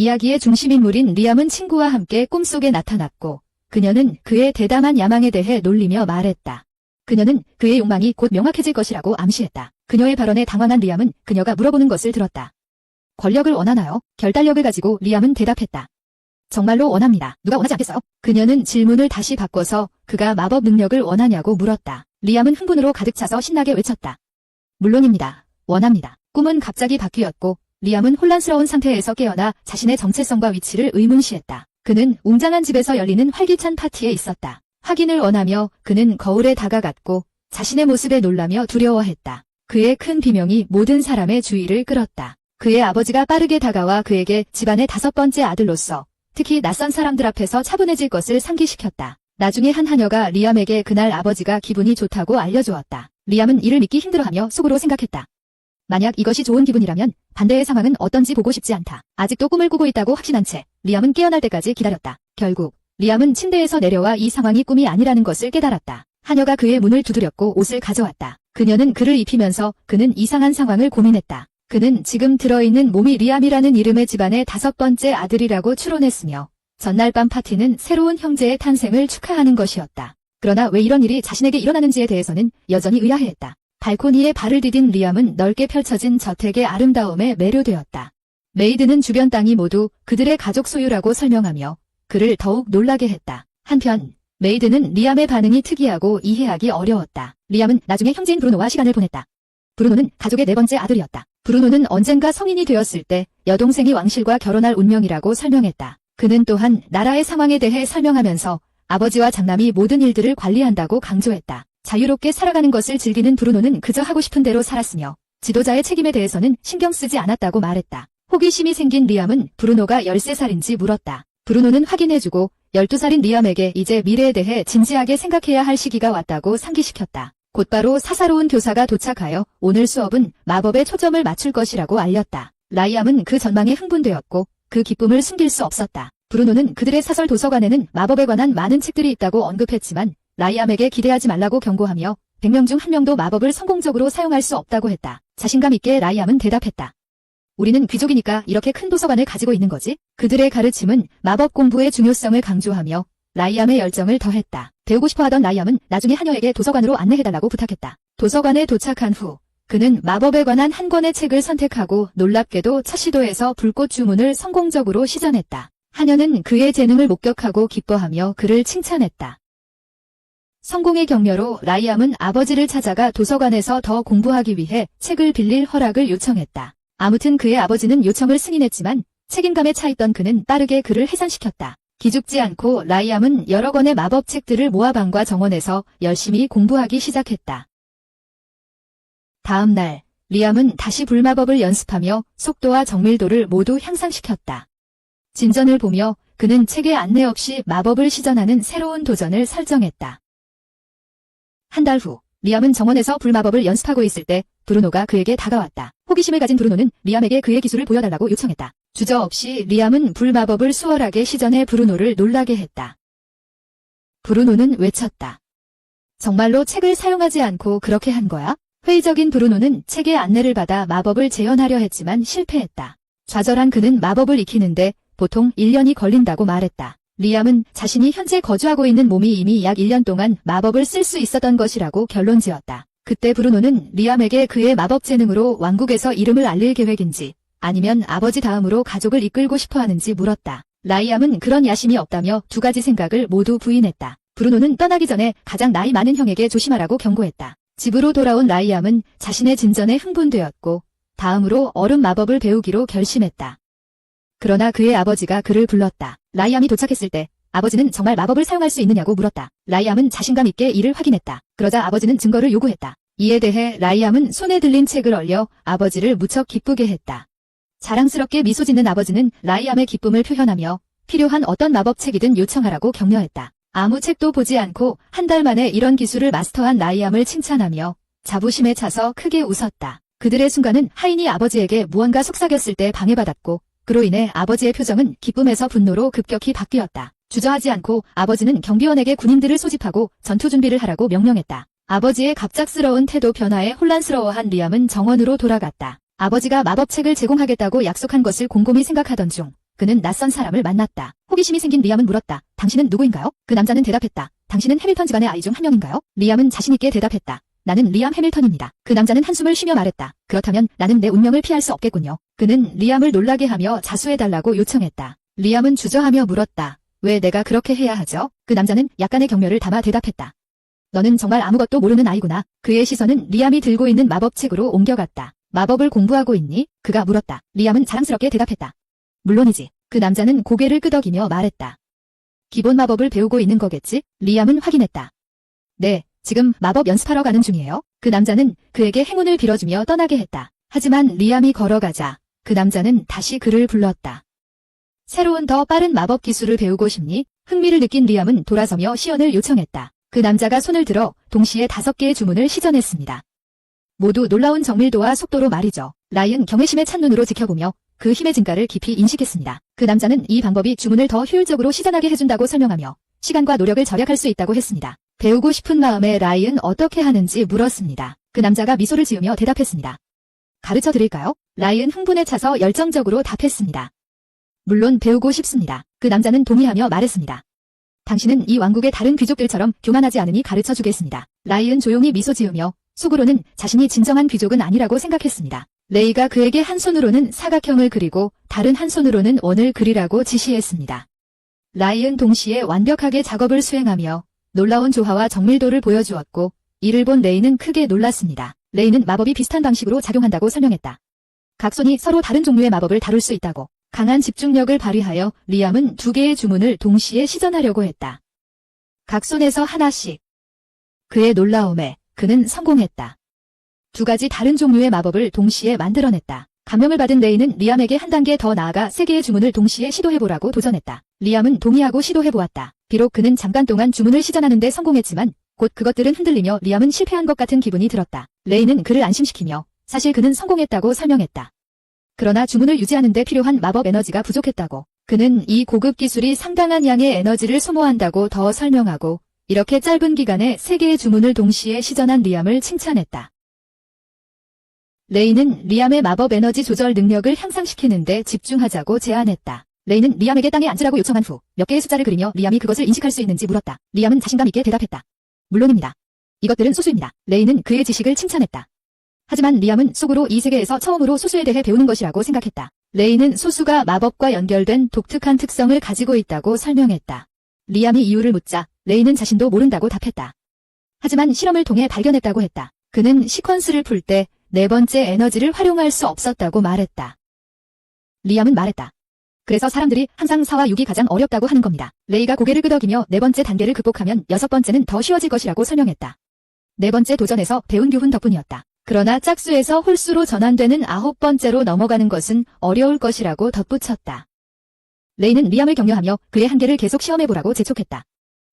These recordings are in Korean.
이야기의 중심인물인 리암은 친구와 함께 꿈속에 나타났고 그녀는 그의 대담한 야망에 대해 놀리며 말했다. 그녀는 그의 욕망이 곧 명확해질 것이라고 암시했다. 그녀의 발언에 당황한 리암은 그녀가 물어보는 것을 들었다. 권력을 원하나요? 결단력을 가지고 리암은 대답했다. 정말로 원합니다. 누가 원하지 않겠어요? 그녀는 질문을 다시 바꿔서 그가 마법 능력을 원하냐고 물었다. 리암은 흥분으로 가득 차서 신나게 외쳤다. 물론입니다. 원합니다. 꿈은 갑자기 바뀌었고 리암은 혼란스러운 상태에서 깨어나 자신의 정체성과 위치를 의문시했다. 그는 웅장한 집에서 열리는 활기찬 파티에 있었다. 확인을 원하며 그는 거울에 다가갔고 자신의 모습에 놀라며 두려워했다. 그의 큰 비명이 모든 사람의 주의를 끌었다. 그의 아버지가 빠르게 다가와 그에게 집안의 5번째 아들로서 특히 낯선 사람들 앞에서 차분해질 것을 상기시켰다. 나중에 한 하녀가 리암에게 그날 아버지가 기분이 좋다고 알려주었다. 리암은 이를 믿기 힘들어하며 속으로 생각했다. 만약 이것이 좋은 기분이라면 반대의 상황은 어떤지 보고 싶지 않다. 아직도 꿈을 꾸고 있다고 확신한 채 리암은 깨어날 때까지 기다렸다. 결국 리암은 침대에서 내려와 이 상황이 꿈이 아니라는 것을 깨달았다. 하녀가 그의 문을 두드렸고 옷을 가져왔다. 그녀는 그를 입히면서 그는 이상한 상황을 고민했다. 그는 지금 들어있는 몸이 리암이라는 이름의 집안의 5번째 아들이라고 추론했으며 전날 밤 파티는 새로운 형제의 탄생을 축하하는 것이었다. 그러나 왜 이런 일이 자신에게 일어나는지에 대해서는 여전히 의아해했다. 발코니에 발을 디딘 리암은 넓게 펼쳐진 저택의 아름다움에 매료되었다. 메이드는 주변 땅이 모두 그들의 가족 소유라고 설명하며 그를 더욱 놀라게 했다. 한편 메이드는 리암의 반응이 특이하고 이해하기 어려웠다. 리암은 나중에 형제인 브루노와 시간을 보냈다. 브루노는 가족의 4번째 아들이었다. 브루노는 언젠가 성인이 되었을 때 여동생이 왕실과 결혼할 운명이라고 설명했다. 그는 또한 나라의 상황에 대해 설명하면서 아버지와 장남이 모든 일들을 관리한다고 강조했다. 자유롭게 살아가는 것을 즐기는 브루노는 그저 하고 싶은 대로 살았으며 지도자의 책임에 대해서는 신경 쓰지 않았다고 말했다. 호기심이 생긴 리암은 브루노가 13살인지 물었다. 브루노는 확인해주고 12살인 리암에게 이제 미래에 대해 진지하게 생각해야 할 시기가 왔다고 상기시켰다. 곧바로 사사로운 교사가 도착하여 오늘 수업은 마법에 초점을 맞출 것이라고 알렸다. 라이암은 그 전망에 흥분되었고 그 기쁨을 숨길 수 없었다. 브루노는 그들의 사설 도서관에는 마법에 관한 많은 책들이 있다고 언급했지만 라이암에게 기대하지 말라고 경고하며 100명 중 1명도 마법을 성공적으로 사용할 수 없다고 했다. 자신감 있게 라이암은 대답했다. 우리는 귀족이니까 이렇게 큰 도서관을 가지고 있는 거지? 그들의 가르침은 마법 공부의 중요성을 강조하며 라이암의 열정을 더했다. 배우고 싶어하던 라이암은 나중에 하녀에게 도서관으로 안내해달라고 부탁했다. 도서관에 도착한 후 그는 마법에 관한 한 권의 책을 선택하고 놀랍게도 첫 시도에서 불꽃 주문을 성공적으로 시전했다. 하녀는 그의 재능을 목격하고 기뻐하며 그를 칭찬했다. 성공의 격려로 라이암은 아버지를 찾아가 도서관에서 더 공부하기 위해 책을 빌릴 허락을 요청했다. 아무튼 그의 아버지는 요청을 승인했지만 책임감에 차있던 그는 빠르게 그를 해산시켰다. 기죽지 않고 라이암은 여러 권의 마법책들을 모아 방과 정원에서 열심히 공부하기 시작했다. 다음 날 리암은 다시 불마법을 연습하며 속도와 정밀도를 모두 향상시켰다. 진전을 보며 그는 책의 안내 없이 마법을 시전하는 새로운 도전을 설정했다. 한 달 후 리암은 정원에서 불마법을 연습하고 있을 때 브루노가 그에게 다가왔다. 호기심을 가진 브루노는 리암에게 그의 기술을 보여달라고 요청했다. 주저없이 리암은 불마법을 수월하게 시전해 브루노를 놀라게 했다. 브루노는 외쳤다. 정말로 책을 사용하지 않고 그렇게 한 거야? 회의적인 브루노는 책의 안내를 받아 마법을 재현하려 했지만 실패했다. 좌절한 그는 마법을 익히는데 보통 1년이 걸린다고 말했다. 리암은 자신이 현재 거주하고 있는 몸이 이미 약 1년 동안 마법을 쓸 수 있었던 것이라고 결론지었다. 그때 브루노는 리암에게 그의 마법 재능으로 왕국에서 이름을 알릴 계획인지 아니면 아버지 다음으로 가족을 이끌고 싶어하는지 물었다. 라이암은 그런 야심이 없다며 2가지 생각을 모두 부인했다. 브루노는 떠나기 전에 가장 나이 많은 형에게 조심하라고 경고했다. 집으로 돌아온 라이암은 자신의 진전에 흥분되었고 다음으로 얼음 마법을 배우기로 결심했다. 그러나 그의 아버지가 그를 불렀다. 라이암이 도착했을 때 아버지는 정말 마법을 사용할 수 있느냐고 물었다. 라이암은 자신감 있게 이를 확인했다. 그러자 아버지는 증거를 요구했다. 이에 대해 라이암은 손에 들린 책을 얼려 아버지를 무척 기쁘게 했다. 자랑스럽게 미소 짓는 아버지는 라이암의 기쁨을 표현하며 필요한 어떤 마법책이든 요청하라고 격려했다. 아무 책도 보지 않고 한 달 만에 이런 기술을 마스터한 라이암을 칭찬하며 자부심에 차서 크게 웃었다. 그들의 순간은 하인이 아버지에게 무언가 속삭였을 때 방해받았고 그로 인해 아버지의 표정은 기쁨에서 분노로 급격히 바뀌었다. 주저하지 않고 아버지는 경비원에게 군인들을 소집하고 전투 준비를 하라고 명령했다. 아버지의 갑작스러운 태도 변화에 혼란스러워한 리암은 정원으로 돌아갔다. 아버지가 마법책을 제공하겠다고 약속한 것을 곰곰이 생각하던 중 그는 낯선 사람을 만났다. 호기심이 생긴 리암은 물었다. 당신은 누구인가요? 그 남자는 대답했다. 당신은 해밀턴 집안의 아이 중 한 명인가요? 리암은 자신있게 대답했다. 나는 리암 해밀턴입니다. 그 남자는 한숨을 쉬며 말했다. 그렇다면 나는 내 운명을 피할 수 없겠군요. 그는 리암을 놀라게 하며 자수해달라고 요청했다. 리암은 주저하며 물었다. 왜 내가 그렇게 해야 하죠? 그 남자는 약간의 경멸을 담아 대답했다. 너는 정말 아무것도 모르는 아이구나. 그의 시선은 리암이 들고 있는 마법책으로 옮겨갔다. 마법을 공부하고 있니? 그가 물었다. 리암은 자랑스럽게 대답했다. 물론이지. 그 남자는 고개를 끄덕이며 말했다. 기본 마법을 배우고 있는 거겠지? 리암은 확인했다. 네, 지금 마법 연습하러 가는 중이에요. 그 남자는 그에게 행운을 빌어주며 떠나게 했다. 하지만 리암이 걸어가자 그 남자는 다시 그를 불렀다. 새로운 더 빠른 마법 기술을 배우고 싶니? 흥미를 느낀 리암은 돌아서며 시연을 요청했다. 그 남자가 손을 들어 동시에 5개의 주문을 시전했습니다. 모두 놀라운 정밀도와 속도로 말이죠. 라이언 경외심에 찬 눈으로 지켜보며 그 힘의 진가를 깊이 인식했습니다. 그 남자는 이 방법이 주문을 더 효율적으로 시전하게 해준다고 설명하며 시간과 노력을 절약할 수 있다고 했습니다. 배우고 싶은 마음에 라이언 어떻게 하는지 물었습니다. 그 남자가 미소를 지으며 대답했습니다. 가르쳐 드릴까요? 라이언 흥분에 차서 열정적으로 답했습니다. 물론 배우고 싶습니다. 그 남자는 동의하며 말했습니다. 당신은 이 왕국의 다른 귀족들처럼 교만하지 않으니 가르쳐 주겠습니다. 라이언 조용히 미소 지으며 속으로는 자신이 진정한 귀족은 아니라고 생각했습니다. 레이가 그에게 한 손으로는 사각형을 그리고 다른 한 손으로는 원을 그리라고 지시했습니다. 라이언 동시에 완벽하게 작업을 수행하며 놀라운 조화와 정밀도를 보여주었고 이를 본 레이는 크게 놀랐습니다. 레이는 마법이 비슷한 방식으로 작용한다고 설명했다. 각 손이 서로 다른 종류의 마법을 다룰 수 있다고. 강한 집중력을 발휘하여 리암은 2개의 주문을 동시에 시전하려고 했다. 각 손에서 하나씩. 그의 놀라움에 그는 성공했다. 2가지 다른 종류의 마법을 동시에 만들어냈다. 감명을 받은 레이는 리암에게 한 단계 더 나아가 3개의 주문을 동시에 시도해보라고 도전했다. 리암은 동의하고 시도해보았다. 비록 그는 잠깐 동안 주문을 시전하는 데 성공했지만 곧 그것들은 흔들리며 리암은 실패한 것 같은 기분이 들었다. 레이는 그를 안심시키며 사실 그는 성공했다고 설명했다. 그러나 주문을 유지하는 데 필요한 마법 에너지가 부족했다고. 그는 이 고급 기술이 상당한 양의 에너지를 소모한다고 더 설명하고 이렇게 짧은 기간에 3개의 주문을 동시에 시전한 리암을 칭찬했다. 레이는 리암의 마법 에너지 조절 능력을 향상시키는 데 집중하자고 제안했다. 레이는 리암에게 땅에 앉으라고 요청한 후 몇 개의 숫자를 그리며 리암이 그것을 인식할 수 있는지 물었다. 리암은 자신감 있게 대답했다. 물론입니다. 이것들은 소수입니다. 레이는 그의 지식을 칭찬했다. 하지만 리암은 속으로 이 세계에서 처음으로 소수에 대해 배우는 것이라고 생각했다. 레이는 소수가 마법과 연결된 독특한 특성을 가지고 있다고 설명했다. 리암이 이유를 묻자 레이는 자신도 모른다고 답했다. 하지만 실험을 통해 발견했다고 했다. 그는 시퀀스를 풀 때 4번째 에너지를 활용할 수 없었다고 말했다. 리암은 말했다. 그래서 사람들이 항상 4와 6이 가장 어렵다고 하는 겁니다. 레이가 고개를 끄덕이며 4번째 단계를 극복하면 6번째는 더 쉬워질 것이라고 설명했다. 4번째 도전에서 배운 교훈 덕분이었다. 그러나 짝수에서 홀수로 전환되는 9번째로 넘어가는 것은 어려울 것이라고 덧붙였다. 레이는 리암을 격려하며 그의 한계를 계속 시험해보라고 재촉했다.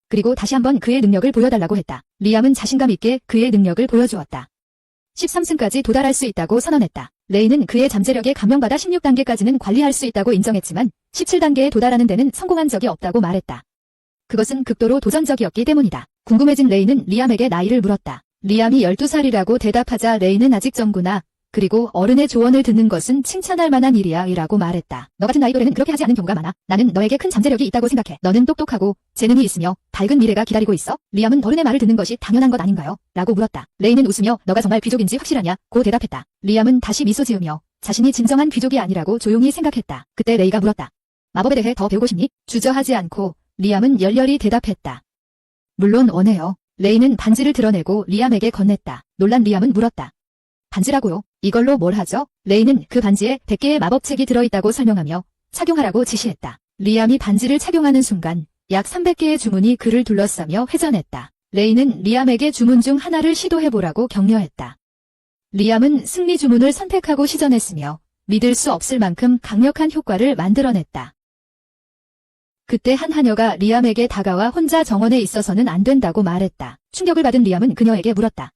그리고 다시 한번 그의 능력을 보여달라고 했다. 리암은 자신감 있게 그의 능력을 보여주었다. 13승까지 도달할 수 있다고 선언했다. 레이는 그의 잠재력에 감명받아 16단계까지는 관리할 수 있다고 인정했지만 17단계에 도달하는 데는 성공한 적이 없다고 말했다. 그것은 극도로 도전적이었기 때문이다. 궁금해진 레이는 리암에게 나이를 물었다. 리암이 12살이라고 대답하자 레이는 아직 젊구나. 그리고 어른의 조언을 듣는 것은 칭찬할 만한 일이야 이라고 말했다. 너 같은 나이 또래는 그렇게 하지 않는 경우가 많아. 나는 너에게 큰 잠재력이 있다고 생각해. 너는 똑똑하고 재능이 있으며 밝은 미래가 기다리고 있어. 리암은 어른의 말을 듣는 것이 당연한 것 아닌가요? 라고 물었다. 레이는 웃으며 너가 정말 귀족인지 확실하냐? 고 대답했다. 리암은 다시 미소 지으며 자신이 진정한 귀족이 아니라고 조용히 생각했다. 그때 레이가 물었다. 마법에 대해 더 배우고 싶니? 주저하지 않고 리암은 열렬히 대답했다. 물론 원해요. 레이는 반지를 드러내고 리암에게 건넸다. 놀란 리암은 물었다. 반지라고요? 이걸로 뭘 하죠? 레이는 그 반지에 100개의 마법책이 들어있다고 설명하며 착용하라고 지시했다. 리암이 반지를 착용하는 순간 약 300개의 주문이 그를 둘러싸며 회전했다. 레이는 리암에게 주문 중 하나를 시도해보라고 격려했다. 리암은 승리 주문을 선택하고 시전했으며 믿을 수 없을 만큼 강력한 효과를 만들어냈다. 그때 한 하녀가 리암에게 다가와 혼자 정원에 있어서는 안 된다고 말했다. 충격을 받은 리암은 그녀에게 물었다.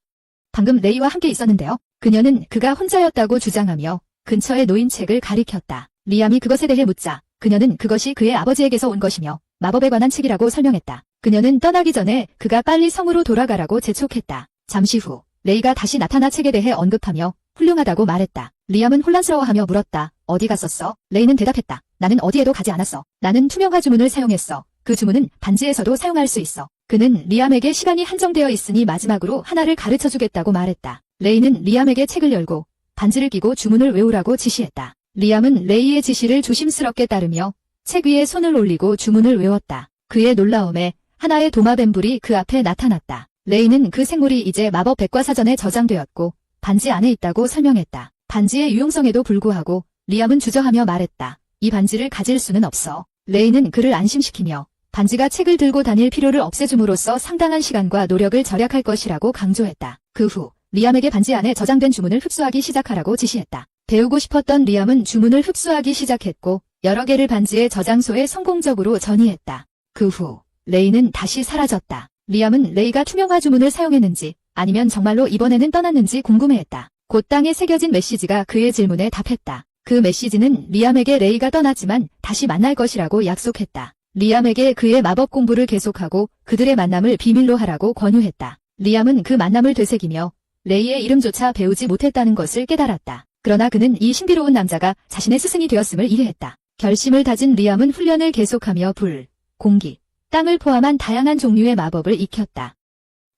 방금 레이와 함께 있었는데요. 그녀는 그가 혼자였다고 주장하며 근처에 놓인 책을 가리켰다. 리암이 그것에 대해 묻자 그녀는 그것이 그의 아버지에게서 온 것이며 마법에 관한 책이라고 설명했다. 그녀는 떠나기 전에 그가 빨리 성으로 돌아가라고 재촉했다. 잠시 후 레이가 다시 나타나 책에 대해 언급하며 훌륭하다고 말했다. 리암은 혼란스러워하며 물었다. 어디 갔었어? 레이는 대답했다. 나는 어디에도 가지 않았어. 나는 투명화 주문을 사용했어. 그 주문은 반지에서도 사용할 수 있어. 그는 리암에게 시간이 한정되어 있으니 마지막으로 하나를 가르쳐주겠다고 말했다. 레이는 리암에게 책을 열고 반지를 끼고 주문을 외우라고 지시했다. 리암은 레이의 지시를 조심스럽게 따르며 책 위에 손을 올리고 주문을 외웠다. 그의 놀라움에 하나의 도마뱀불이 그 앞에 나타났다. 레이는 그 생물이 이제 마법 백과사전에 저장되었고 반지 안에 있다고 설명했다. 반지의 유용성에도 불구하고 리암은 주저하며 말했다. 이 반지를 가질 수는 없어. 레이는 그를 안심시키며 반지가 책을 들고 다닐 필요를 없애줌으로써 상당한 시간과 노력을 절약할 것이라고 강조했다. 그 후 리암에게 반지 안에 저장된 주문을 흡수하기 시작하라고 지시했다. 배우고 싶었던 리암은 주문을 흡수하기 시작했고 여러 개를 반지의 저장소에 성공적으로 전이했다. 그 후 레이는 다시 사라졌다. 리암은 레이가 투명화 주문을 사용했는지 아니면 정말로 이번에는 떠났는지 궁금해했다. 곧 땅에 새겨진 메시지가 그의 질문에 답했다. 그 메시지는 리암에게 레이가 떠났지만 다시 만날 것이라고 약속했다. 리암에게 그의 마법 공부를 계속하고 그들의 만남을 비밀로 하라고 권유했다. 리암은 그 만남을 되새기며 레이의 이름조차 배우지 못했다는 것을 깨달았다. 그러나 그는 이 신비로운 남자가 자신의 스승이 되었음을 이해했다. 결심을 다진 리암은 훈련을 계속하며 불, 공기, 땅을 포함한 다양한 종류의 마법을 익혔다.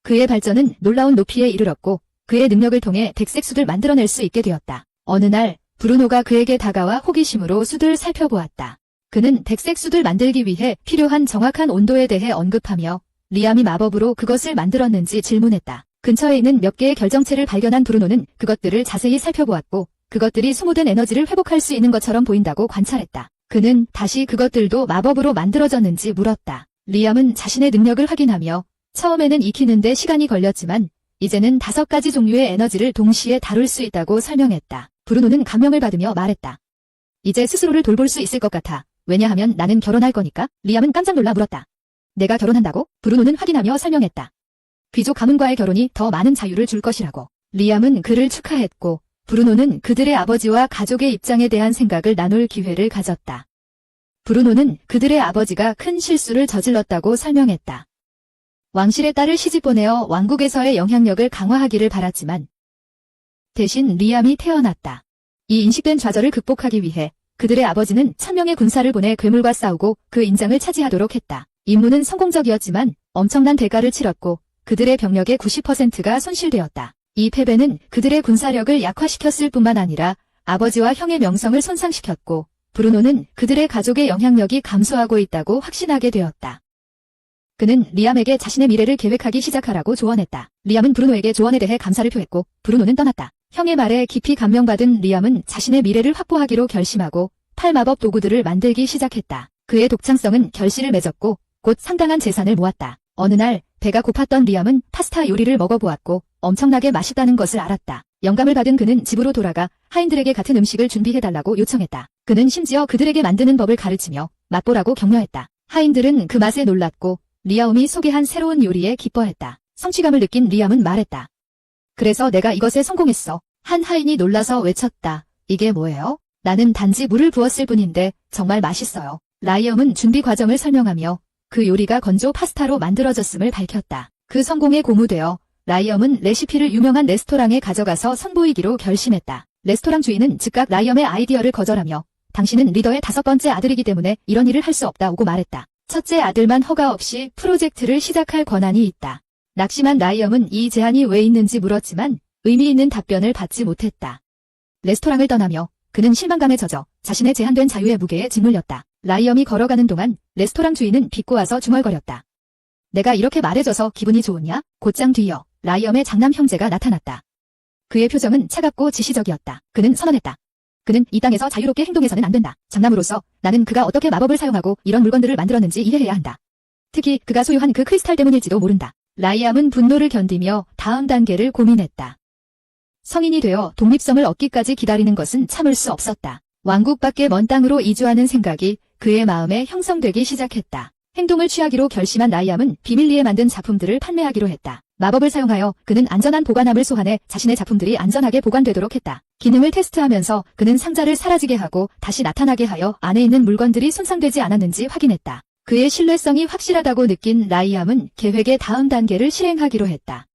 그의 발전은 놀라운 높이에 이르렀고 그의 능력을 통해 백색 숯을 만들어낼 수 있게 되었다. 어느 날 브루노가 그에게 다가와 호기심으로 숯을 살펴보았다. 그는 백색 숯을 만들기 위해 필요한 정확한 온도에 대해 언급하며 리암이 마법으로 그것을 만들었는지 질문했다. 근처에 있는 몇 개의 결정체를 발견한 브루노는 그것들을 자세히 살펴보았고 그것들이 소모된 에너지를 회복할 수 있는 것처럼 보인다고 관찰했다. 그는 다시 그것들도 마법으로 만들어졌는지 물었다. 리암은 자신의 능력을 확인하며 처음에는 익히는데 시간이 걸렸지만 이제는 5가지 종류의 에너지를 동시에 다룰 수 있다고 설명했다. 브루노는 감명을 받으며 말했다. 이제 스스로를 돌볼 수 있을 것 같아. 왜냐하면 나는 결혼할 거니까. 리암은 깜짝 놀라 물었다. 내가 결혼한다고? 브루노는 확인하며 설명했다. 귀족 가문과의 결혼이 더 많은 자유를 줄 것이라고. 리암은 그를 축하했고 브루노는 그들의 아버지와 가족의 입장에 대한 생각을 나눌 기회를 가졌다. 브루노는 그들의 아버지가 큰 실수를 저질렀다고 설명했다. 왕실의 딸을 시집보내어 왕국에서의 영향력을 강화하기를 바랐지만 대신 리암이 태어났다. 이 인식된 좌절을 극복하기 위해 그들의 아버지는 1000명의 군사를 보내 괴물과 싸우고 그 인장을 차지하도록 했다. 임무는 성공적이었지만 엄청난 대가를 치렀고 그들의 병력의 90%가 손실되었다. 이 패배는 그들의 군사력을 약화시켰을 뿐만 아니라 아버지와 형의 명성을 손상시켰고 브루노는 그들의 가족의 영향력이 감소하고 있다고 확신하게 되었다. 그는 리암에게 자신의 미래를 계획하기 시작하라고 조언했다. 리암은 브루노에게 조언에 대해 감사를 표했고 브루노는 떠났다. 형의 말에 깊이 감명받은 리암은 자신의 미래를 확보하기로 결심하고 팔마법 도구들을 만들기 시작했다. 그의 독창성은 결실을 맺었고 곧 상당한 재산을 모았다. 어느 날 배가 고팠던 리암은 파스타 요리를 먹어보았고 엄청나게 맛있다는 것을 알았다. 영감을 받은 그는 집으로 돌아가 하인들에게 같은 음식을 준비해달라고 요청했다. 그는 심지어 그들에게 만드는 법을 가르치며 맛보라고 격려했다. 하인들은 그 맛에 놀랐고 리암이 소개한 새로운 요리에 기뻐했다. 성취감을 느낀 리암은 말했다. 그래서 내가 이것에 성공했어. 한 하인이 놀라서 외쳤다. 이게 뭐예요? 나는 단지 물을 부었을 뿐인데 정말 맛있어요. 라이엄은 준비 과정을 설명하며 그 요리가 건조 파스타로 만들어졌음을 밝혔다. 그 성공에 고무되어 라이엄은 레시피를 유명한 레스토랑에 가져가서 선보이기로 결심했다. 레스토랑 주인은 즉각 라이엄의 아이디어를 거절하며 당신은 리더의 5번째 아들이기 때문에 이런 일을 할 수 없다고 말했다. 첫째 아들만 허가 없이 프로젝트를 시작할 권한이 있다. 낙심한 라이엄은 이 제한이 왜 있는지 물었지만 의미 있는 답변을 받지 못했다. 레스토랑을 떠나며 그는 실망감에 젖어 자신의 제한된 자유의 무게에 짓눌렸다. 라이엄이 걸어가는 동안 레스토랑 주인은 비꼬아서 중얼거렸다. 내가 이렇게 말해줘서 기분이 좋으냐? 곧장 뒤이어 라이엄의 장남 형제가 나타났다. 그의 표정은 차갑고 지시적이었다. 그는 선언했다. 그는 이 땅에서 자유롭게 행동해서는 안 된다. 장남으로서 나는 그가 어떻게 마법을 사용하고 이런 물건들을 만들었는지 이해해야 한다. 특히 그가 소유한 그 크리스탈 때문일지도 모른다. 라이암은 분노를 견디며 다음 단계를 고민했다. 성인이 되어 독립성을 얻기까지 기다리는 것은 참을 수 없었다. 왕국 밖의 먼 땅으로 이주하는 생각이 그의 마음에 형성되기 시작했다. 행동을 취하기로 결심한 라이암은 비밀리에 만든 작품들을 판매하기로 했다. 마법을 사용하여 그는 안전한 보관함을 소환해 자신의 작품들이 안전하게 보관되도록 했다. 기능을 테스트하면서 그는 상자를 사라지게 하고 다시 나타나게 하여 안에 있는 물건들이 손상되지 않았는지 확인했다. 그의 신뢰성이 확실하다고 느낀 라이암은 계획의 다음 단계를 실행하기로 했다.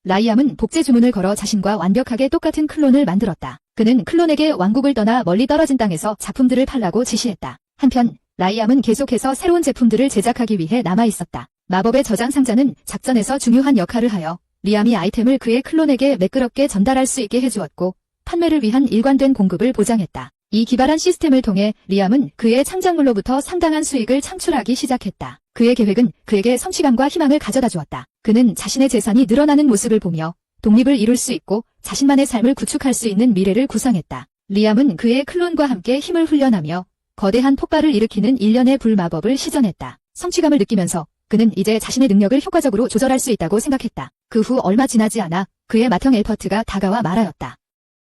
라이암은 복제 주문을 걸어 자신과 완벽하게 똑같은 클론을 만들었다. 그는 클론에게 왕국을 떠나 멀리 떨어진 땅에서 작품들을 팔라고 지시했다. 한편 라이암은 계속해서 새로운 제품들을 제작하기 위해 남아있었다. 마법의 저장 상자는 작전에서 중요한 역할을 하여 리암이 아이템을 그의 클론에게 매끄럽게 전달할 수 있게 해주었고 판매를 위한 일관된 공급을 보장했다. 이 기발한 시스템을 통해 리암은 그의 창작물로부터 상당한 수익을 창출하기 시작했다. 그의 계획은 그에게 성취감과 희망을 가져다 주었다. 그는 자신의 재산이 늘어나는 모습을 보며 독립을 이룰 수 있고 자신만의 삶을 구축할 수 있는 미래를 구상했다. 리암은 그의 클론과 함께 힘을 훈련하며 거대한 폭발을 일으키는 일련의 불마법을 시전했다. 성취감을 느끼면서 그는 이제 자신의 능력을 효과적으로 조절할 수 있다고 생각했다. 그 후 얼마 지나지 않아 그의 맏형 엘퍼트가 다가와 말하였다.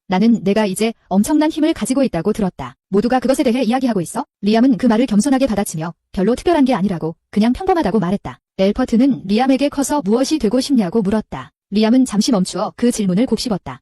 나는 내가 이제 엄청난 힘을 가지고 있다고 들었다. 모두가 그것에 대해 이야기하고 있어? 리암은 그 말을 겸손하게 받아치며 별로 특별한 게 아니라고 그냥 평범하다고 말했다. 엘퍼트는 리암에게 커서 무엇이 되고 싶냐고 물었다. 리암은 잠시 멈추어 그 질문을 곱씹었다.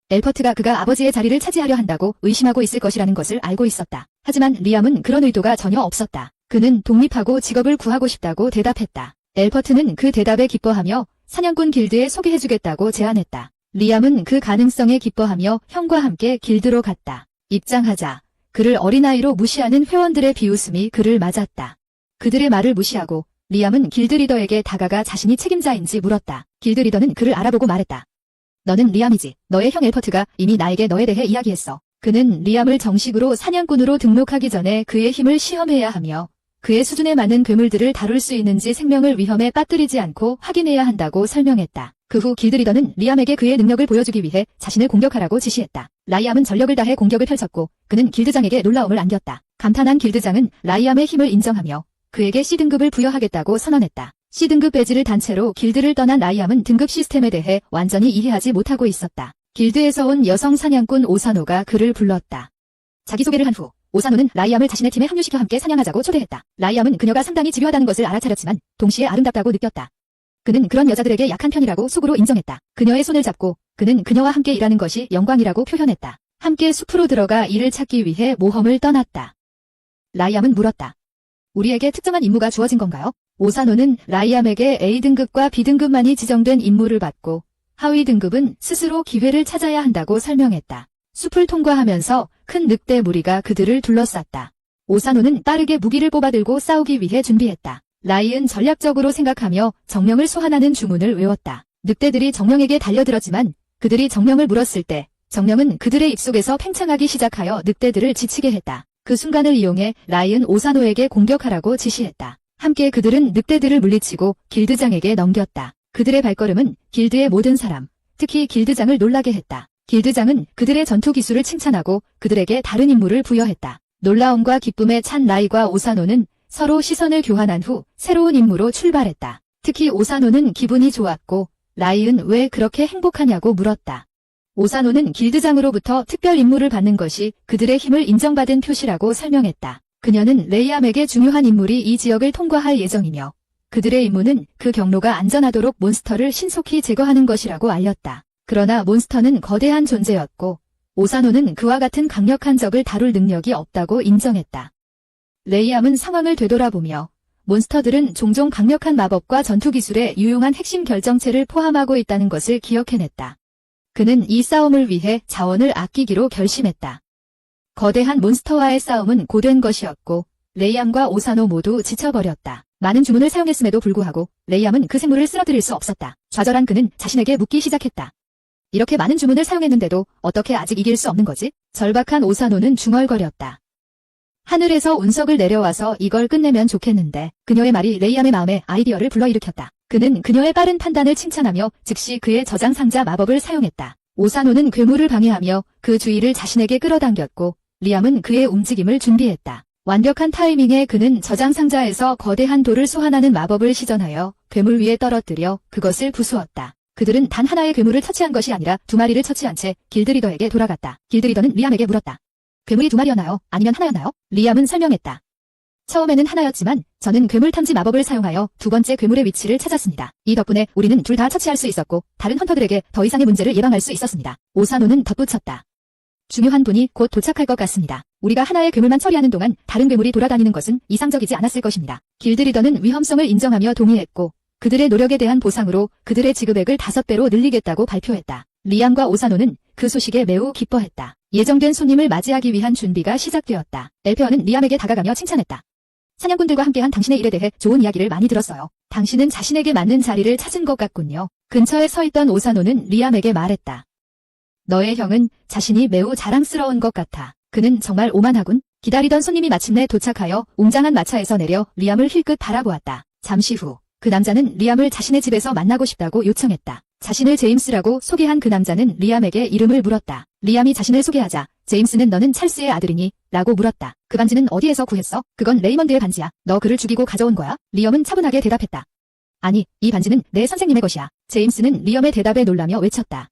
엘퍼트가 그가 아버지의 자리를 차지하려 한다고 의심하고 있을 것이라는 것을 알고 있었다. 하지만 리암은 그런 의도가 전혀 없었다. 그는 독립하고 직업을 구하고 싶다고 대답했다. 엘퍼트는 그 대답에 기뻐하며 사냥꾼 길드에 소개해주겠다고 제안했다. 리암은 그 가능성에 기뻐하며 형과 함께 길드로 갔다. 입장하자 그를 어린아이로 무시하는 회원들의 비웃음이 그를 맞았다. 그들의 말을 무시하고 리암은 길드 리더에게 다가가 자신이 책임자인지 물었다. 길드 리더는 그를 알아보고 말했다. 너는 리암이지. 너의 형 엘퍼트가 이미 나에게 너에 대해 이야기했어. 그는 리암을 정식으로 사냥꾼으로 등록하기 전에 그의 힘을 시험해야 하며 그의 수준에 맞는 괴물들을 다룰 수 있는지 생명을 위험에 빠뜨리지 않고 확인해야 한다고 설명했다. 그 후 길드 리더는 리암에게 그의 능력을 보여주기 위해 자신을 공격하라고 지시했다. 라이암은 전력을 다해 공격을 펼쳤고 그는 길드장에게 놀라움을 안겼다. 감탄한 길드장은 라이암의 힘을 인정하며 그에게 C등급을 부여하겠다고 선언했다. C등급 배지를 단 채로 길드를 떠난 라이암은 등급 시스템에 대해 완전히 이해하지 못하고 있었다. 길드에서 온 여성 사냥꾼 오사노가 그를 불렀다. 자기소개를 한 후 오사노는 라이암을 자신의 팀에 합류시켜 함께 사냥하자고 초대했다. 라이암은 그녀가 상당히 집요하다는 것을 알아차렸지만 동시에 아름답다고 느꼈다. 그는 그런 여자들에게 약한 편이라고 속으로 인정했다. 그녀의 손을 잡고 그는 그녀와 함께 일하는 것이 영광이라고 표현했다. 함께 숲으로 들어가 이를 찾기 위해 모험을 떠났다. 라이암은 물었다. 우리에게 특정한 임무가 주어진 건가요? 오사노는 라이암에게 A등급과 B등급만이 지정된 임무를 받고 하위 등급은 스스로 기회를 찾아야 한다고 설명했다. 숲을 통과하면서 큰 늑대 무리가 그들을 둘러쌌다. 오사노는 빠르게 무기를 뽑아들고 싸우기 위해 준비했다. 라이은 전략적으로 생각하며 정령을 소환하는 주문을 외웠다. 늑대들이 정령에게 달려들었지만 그들이 정령을 물었을 때 정령은 그들의 입속에서 팽창하기 시작하여 늑대들을 지치게 했다. 그 순간을 이용해 라이은 오사노에게 공격하라고 지시했다. 함께 그들은 늑대들을 물리치고 길드장에게 넘겼다. 그들의 발걸음은 길드의 모든 사람, 특히 길드장을 놀라게 했다. 길드장은 그들의 전투 기술을 칭찬하고 그들에게 다른 임무를 부여했다. 놀라움과 기쁨에 찬 라이과 오사노는 서로 시선을 교환한 후 새로운 임무로 출발했다. 특히 오사노는 기분이 좋았고 라이은 왜 그렇게 행복하냐고 물었다. 오사노는 길드장으로부터 특별 임무를 받는 것이 그들의 힘을 인정받은 표시라고 설명했다. 그녀는 레이암에게 중요한 인물이 이 지역을 통과할 예정이며 그들의 임무는 그 경로가 안전하도록 몬스터를 신속히 제거하는 것이라고 알렸다. 그러나 몬스터는 거대한 존재였고 오사노는 그와 같은 강력한 적을 다룰 능력이 없다고 인정했다. 레이암은 상황을 되돌아보며 몬스터들은 종종 강력한 마법과 전투기술에 유용한 핵심 결정체를 포함하고 있다는 것을 기억해냈다. 그는 이 싸움을 위해 자원을 아끼기로 결심했다. 거대한 몬스터와의 싸움은 고된 것이었고 레이암과 오사노 모두 지쳐버렸다. 많은 주문을 사용했음에도 불구하고 레이암은 그 생물을 쓰러뜨릴 수 없었다. 좌절한 그는 자신에게 묻기 시작했다. 이렇게 많은 주문을 사용했는데도 어떻게 아직 이길 수 없는 거지? 절박한 오사노는 중얼거렸다. 하늘에서 운석을 내려와서 이걸 끝내면 좋겠는데 그녀의 말이 레이암의 마음에 아이디어를 불러일으켰다. 그는 그녀의 빠른 판단을 칭찬하며 즉시 그의 저장 상자 마법을 사용했다. 오사노는 괴물을 방해하며 그 주의를 자신에게 끌어당겼고 리암은 그의 움직임을 준비했다. 완벽한 타이밍에 그는 저장 상자에서 거대한 돌을 소환하는 마법을 시전하여 괴물 위에 떨어뜨려 그것을 부수었다. 그들은 단 하나의 괴물을 처치한 것이 아니라 2마리를 처치한 채 길드리더에게 돌아갔다. 길드리더는 리암에게 물었다. 괴물이 2마리였나요? 아니면 하나였나요? 리암은 설명했다. 처음에는 하나였지만 저는 괴물 탐지 마법을 사용하여 두 번째 괴물의 위치를 찾았습니다. 이 덕분에 우리는 둘 다 처치할 수 있었고 다른 헌터들에게 더 이상의 문제를 예방할 수 있었습니다. 오사노는 덧붙였다. 중요한 분이 곧 도착할 것 같습니다. 우리가 하나의 괴물만 처리하는 동안 다른 괴물이 돌아다니는 것은 이상적이지 않았을 것입니다. 길드리더는 위험성을 인정하며 동의했고 그들의 노력에 대한 보상으로 그들의 지급액을 5배로 늘리겠다고 발표했다. 리암과 오사노는 그 소식에 매우 기뻐했다. 예정된 손님을 맞이하기 위한 준비가 시작되었다. 엘페어는 리암에게 다가가며 칭찬했다. 사냥꾼들과 함께한 당신의 일에 대해 좋은 이야기를 많이 들었어요. 당신은 자신에게 맞는 자리를 찾은 것 같군요. 근처에 서 있던 오사노는 리암에게 말했다. 너의 형은 자신이 매우 자랑스러운 것 같아. 그는 정말 오만하군. 기다리던 손님이 마침내 도착하여 웅장한 마차에서 내려 리암을 힐끗 바라보았다. 잠시 후 그 남자는 리암을 자신의 집에서 만나고 싶다고 요청했다. 자신을 제임스라고 소개한 그 남자는 리암에게 이름을 물었다. 리암이 자신을 소개하자 제임스는 너는 찰스의 아들이니? 라고 물었다. 그 반지는 어디에서 구했어? 그건 레이먼드의 반지야. 너 그를 죽이고 가져온 거야? 리암은 차분하게 대답했다. 아니, 이 반지는 내 선생님의 것이야. 제임스는 리암의 대답에 놀라며 외쳤다.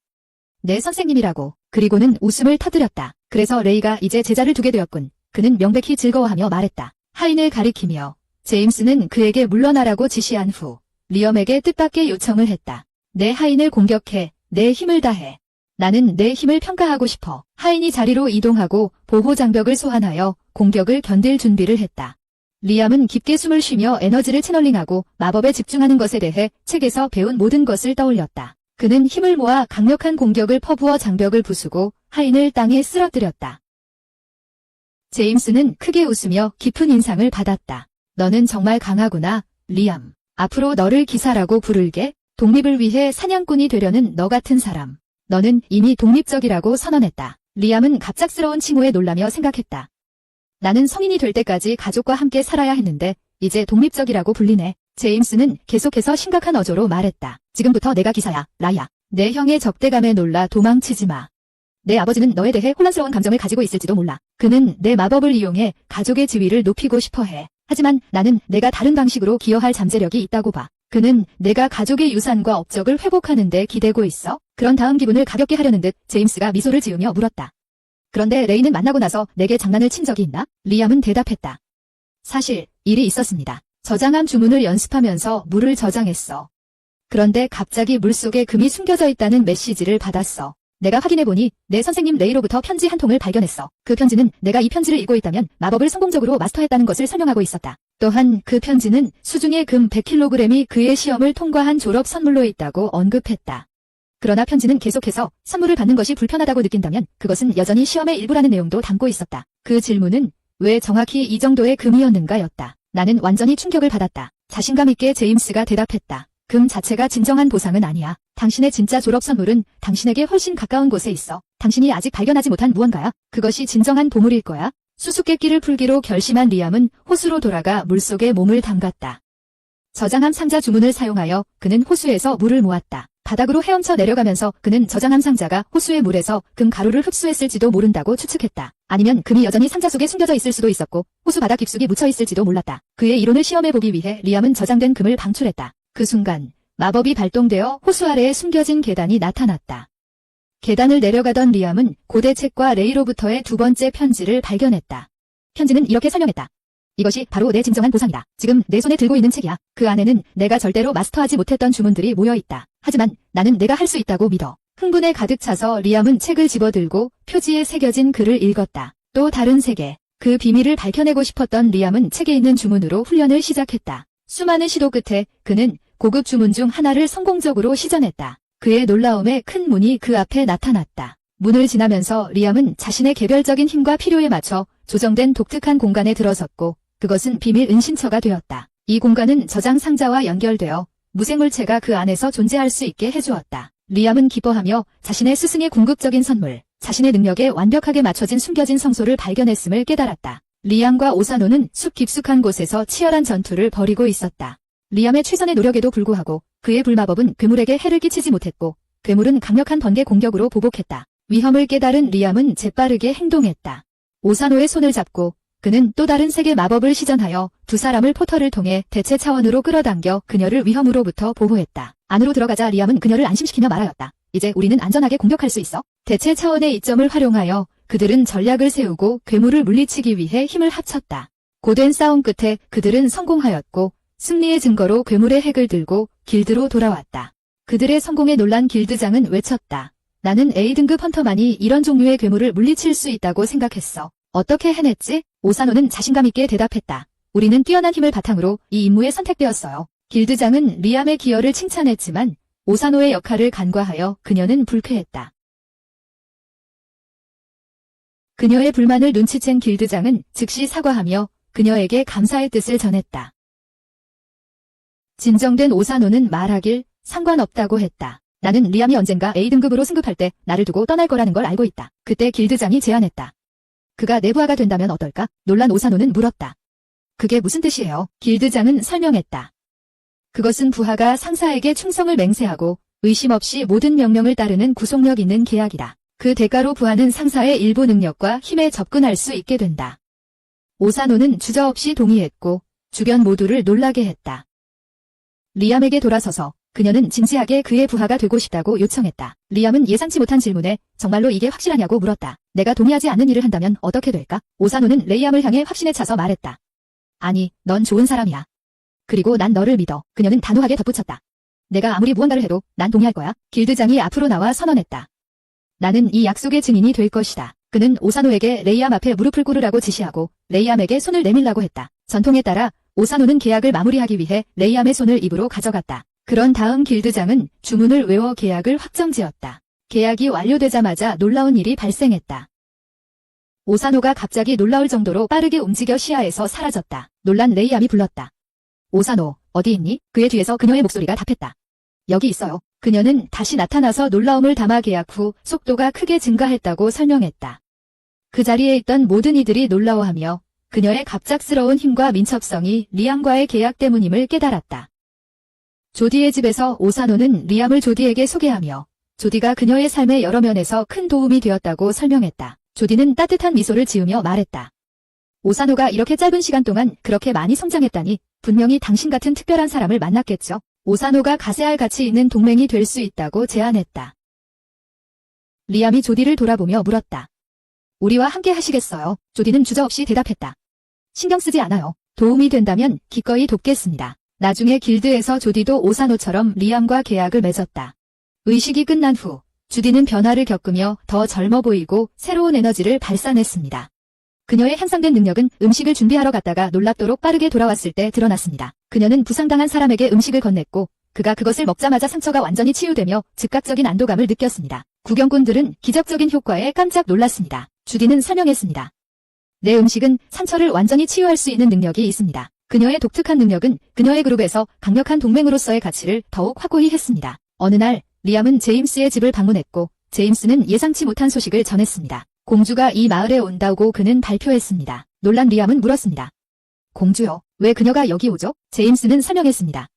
내 선생님이라고. 그리고는 웃음을 터뜨렸다. 그래서 레이가 이제 제자를 두게 되었군. 그는 명백히 즐거워하며 말했다. 하인을 가리키며 제임스는 그에게 물러나라고 지시한 후 리엄에게 뜻밖의 요청을 했다. 내 하인을 공격해. 내 힘을 다해. 나는 내 힘을 평가하고 싶어. 하인이 자리로 이동하고 보호 장벽을 소환하여 공격을 견딜 준비를 했다. 리암은 깊게 숨을 쉬며 에너지를 채널링하고 마법에 집중하는 것에 대해 책에서 배운 모든 것을 떠올렸다. 그는 힘을 모아 강력한 공격을 퍼부어 장벽을 부수고 하인을 땅에 쓰러뜨렸다. 제임스는 크게 웃으며 깊은 인상을 받았다. 너는 정말 강하구나, 리암. 앞으로 너를 기사라고 부를게. 독립을 위해 사냥꾼이 되려는 너 같은 사람. 너는 이미 독립적이라고 선언했다. 리암은 갑작스러운 칭호에 놀라며 생각했다. 나는 성인이 될 때까지 가족과 함께 살아야 했는데 이제 독립적이라고 불리네. 제임스는 계속해서 심각한 어조로 말했다. 지금부터 내가 기사야, 라야. 내 형의 적대감에 놀라 도망치지 마. 내 아버지는 너에 대해 혼란스러운 감정을 가지고 있을지도 몰라. 그는 내 마법을 이용해 가족의 지위를 높이고 싶어 해. 하지만 나는 내가 다른 방식으로 기여할 잠재력이 있다고 봐. 그는 내가 가족의 유산과 업적을 회복하는 데 기대고 있어? 그런 다음 기분을 가볍게 하려는 듯 제임스가 미소를 지으며 물었다. 그런데 레이는 만나고 나서 내게 장난을 친 적이 있나? 리암은 대답했다. 사실 일이 있었습니다. 저장함 주문을 연습하면서 물을 저장했어. 그런데 갑자기 물속에 금이 숨겨져 있다는 메시지를 받았어. 내가 확인해보니 내 선생님 레이로부터 편지 한 통을 발견했어. 그 편지는 내가 이 편지를 읽고 있다면 마법을 성공적으로 마스터했다는 것을 설명하고 있었다. 또한 그 편지는 수중의 금 100kg이 그의 시험을 통과한 졸업 선물로 있다고 언급했다. 그러나 편지는 계속해서 선물을 받는 것이 불편하다고 느낀다면 그것은 여전히 시험의 일부라는 내용도 담고 있었다. 그 질문은 왜 정확히 이 정도의 금이었는가였다. 나는 완전히 충격을 받았다. 자신감 있게 제임스가 대답했다. 금 자체가 진정한 보상은 아니야. 당신의 진짜 졸업 선물은 당신에게 훨씬 가까운 곳에 있어. 당신이 아직 발견하지 못한 무언가야. 그것이 진정한 보물일 거야. 수수께끼를 풀기로 결심한 리암은 호수로 돌아가 물속에 몸을 담갔다. 저장함 상자 주문을 사용하여 그는 호수에서 물을 모았다. 바닥으로 헤엄쳐 내려가면서 그는 저장함 상자가 호수의 물에서 금 가루를 흡수했을지도 모른다고 추측했다. 아니면 금이 여전히 상자 속에 숨겨져 있을 수도 있었고 호수 바닥 깊숙이 묻혀 있을지도 몰랐다. 그의 이론을 시험해보기 위해 리암은 저장된 금을 방출했다. 그 순간 마법이 발동되어 호수 아래에 숨겨진 계단이 나타났다. 계단을 내려가던 리암은 고대 책과 레이로부터의 두 번째 편지를 발견했다. 편지는 이렇게 설명했다. 이것이 바로 내 진정한 보상이다. 지금 내 손에 들고 있는 책이야. 그 안에는 내가 절대로 마스터하지 못했던 주문들이 모여있다. 하지만 나는 내가 할 수 있다고 믿어. 흥분에 가득 차서 리암은 책을 집어들고 표지에 새겨진 글을 읽었다. 또 다른 세계. 그 비밀을 밝혀내고 싶었던 리암은 책에 있는 주문으로 훈련을 시작했다. 수많은 시도 끝에 그는 고급 주문 중 하나를 성공적으로 시전했다. 그의 놀라움에 큰 문이 그 앞에 나타났다. 문을 지나면서 리암은 자신의 개별적인 힘과 필요에 맞춰 조정된 독특한 공간에 들어섰고 그것은 비밀 은신처가 되었다. 이 공간은 저장 상자와 연결되어 무생물체가 그 안에서 존재할 수 있게 해주었다. 리암은 기뻐하며 자신의 스승의 궁극적인 선물, 자신의 능력에 완벽하게 맞춰진 숨겨진 성소를 발견했음을 깨달았다. 리암과 오사노는 숲 깊숙한 곳에서 치열한 전투를 벌이고 있었다. 리암의 최선의 노력에도 불구하고 그의 불마법은 괴물에게 해를 끼치지 못했고 괴물은 강력한 번개 공격으로 보복했다. 위험을 깨달은 리암은 재빠르게 행동했다. 오사노의 손을 잡고 그는 또 다른 세계 마법을 시전하여 두 사람을 포털을 통해 대체 차원으로 끌어당겨 그녀를 위험으로부터 보호했다. 안으로 들어가자 리암은 그녀를 안심시키며 말하였다. 이제 우리는 안전하게 공격할 수 있어. 대체 차원의 이점을 활용하여 그들은 전략을 세우고 괴물을 물리치기 위해 힘을 합쳤다. 고된 싸움 끝에 그들은 성공하였고 승리의 증거로 괴물의 핵을 들고 길드로 돌아왔다. 그들의 성공에 놀란 길드장은 외쳤다. 나는 A등급 헌터만이 이런 종류의 괴물을 물리칠 수 있다고 생각했어. 어떻게 해냈지? 오사노는 자신감 있게 대답했다. 우리는 뛰어난 힘을 바탕으로 이 임무에 선택되었어요. 길드장은 리암의 기여를 칭찬했지만 오사노의 역할을 간과하여 그녀는 불쾌했다. 그녀의 불만을 눈치챈 길드장은 즉시 사과하며 그녀에게 감사의 뜻을 전했다. 진정된 오사노는 말하길 상관없다고 했다. 나는 리암이 언젠가 A등급으로 승급할 때 나를 두고 떠날 거라는 걸 알고 있다. 그때 길드장이 제안했다. 그가 내 부하가 된다면 어떨까? 놀란 오사노는 물었다. 그게 무슨 뜻이에요? 길드장은 설명했다. 그것은 부하가 상사에게 충성을 맹세하고 의심 없이 모든 명령을 따르는 구속력 있는 계약이다. 그 대가로 부하는 상사의 일부 능력과 힘에 접근할 수 있게 된다. 오사노는 주저없이 동의했고 주변 모두를 놀라게 했다. 리암에게 돌아서서 그녀는 진지하게 그의 부하가 되고 싶다고 요청했다. 리암은 예상치 못한 질문에 정말로 이게 확실하냐고 물었다. 내가 동의하지 않는 일을 한다면 어떻게 될까? 오사노는 레이암을 향해 확신에 차서 말했다. 아니, 넌 좋은 사람이야. 그리고 난 너를 믿어. 그녀는 단호하게 덧붙였다. 내가 아무리 무언가를 해도 난 동의할 거야. 길드장이 앞으로 나와 선언했다. 나는 이 약속의 증인이 될 것이다. 그는 오사노에게 레이암 앞에 무릎을 꿇으라고 지시하고 레이암에게 손을 내밀라고 했다. 전통에 따라 오사노는 계약을 마무리하기 위해 레이암의 손을 입으로 가져갔다. 그런 다음 길드장은 주문을 외워 계약을 확정지었다. 계약이 완료되자마자 놀라운 일이 발생했다. 오사노가 갑자기 놀라울 정도로 빠르게 움직여 시야에서 사라졌다. 놀란 레이암이 불렀다. 오사노, 어디 있니? 그의 뒤에서 그녀의 목소리가 답했다. 여기 있어요. 그녀는 다시 나타나서 놀라움을 담아 계약 후 속도가 크게 증가했다고 설명했다. 그 자리에 있던 모든 이들이 놀라워하며 그녀의 갑작스러운 힘과 민첩성이 리암과의 계약 때문임을 깨달았다. 조디의 집에서 오사노는 리암을 조디에게 소개하며 조디가 그녀의 삶의 여러 면에서 큰 도움이 되었다고 설명했다. 조디는 따뜻한 미소를 지으며 말했다. 오사노가 이렇게 짧은 시간 동안 그렇게 많이 성장했다니 분명히 당신 같은 특별한 사람을 만났겠죠. 오사노가 가세할 가치 있는 동맹이 될 수 있다고 제안했다. 리암이 조디를 돌아보며 물었다. 우리와 함께 하시겠어요? 조디는 주저없이 대답했다. 신경 쓰지 않아요. 도움이 된다면 기꺼이 돕겠습니다. 나중에 길드에서 조디도 오사노처럼 리암과 계약을 맺었다. 의식이 끝난 후 주디는 변화를 겪으며 더 젊어 보이고 새로운 에너지를 발산했습니다. 그녀의 향상된 능력은 음식을 준비하러 갔다가 놀랍도록 빠르게 돌아왔을 때 드러났습니다. 그녀는 부상당한 사람에게 음식을 건넸고 그가 그것을 먹자마자 상처가 완전히 치유되며 즉각적인 안도감을 느꼈습니다. 구경꾼들은 기적적인 효과에 깜짝 놀랐습니다. 주디는 설명했습니다. 내 음식은 상처를 완전히 치유할 수 있는 능력이 있습니다. 그녀의 독특한 능력은 그녀의 그룹에서 강력한 동맹으로서의 가치를 더욱 확고히 했습니다. 어느 날 리암은 제임스의 집을 방문했고 제임스는 예상치 못한 소식을 전했습니다. 공주가 이 마을에 온다고 그는 발표했습니다. 놀란 리암은 물었습니다. 공주요? 왜 그녀가 여기 오죠? 제임스는 설명했습니다.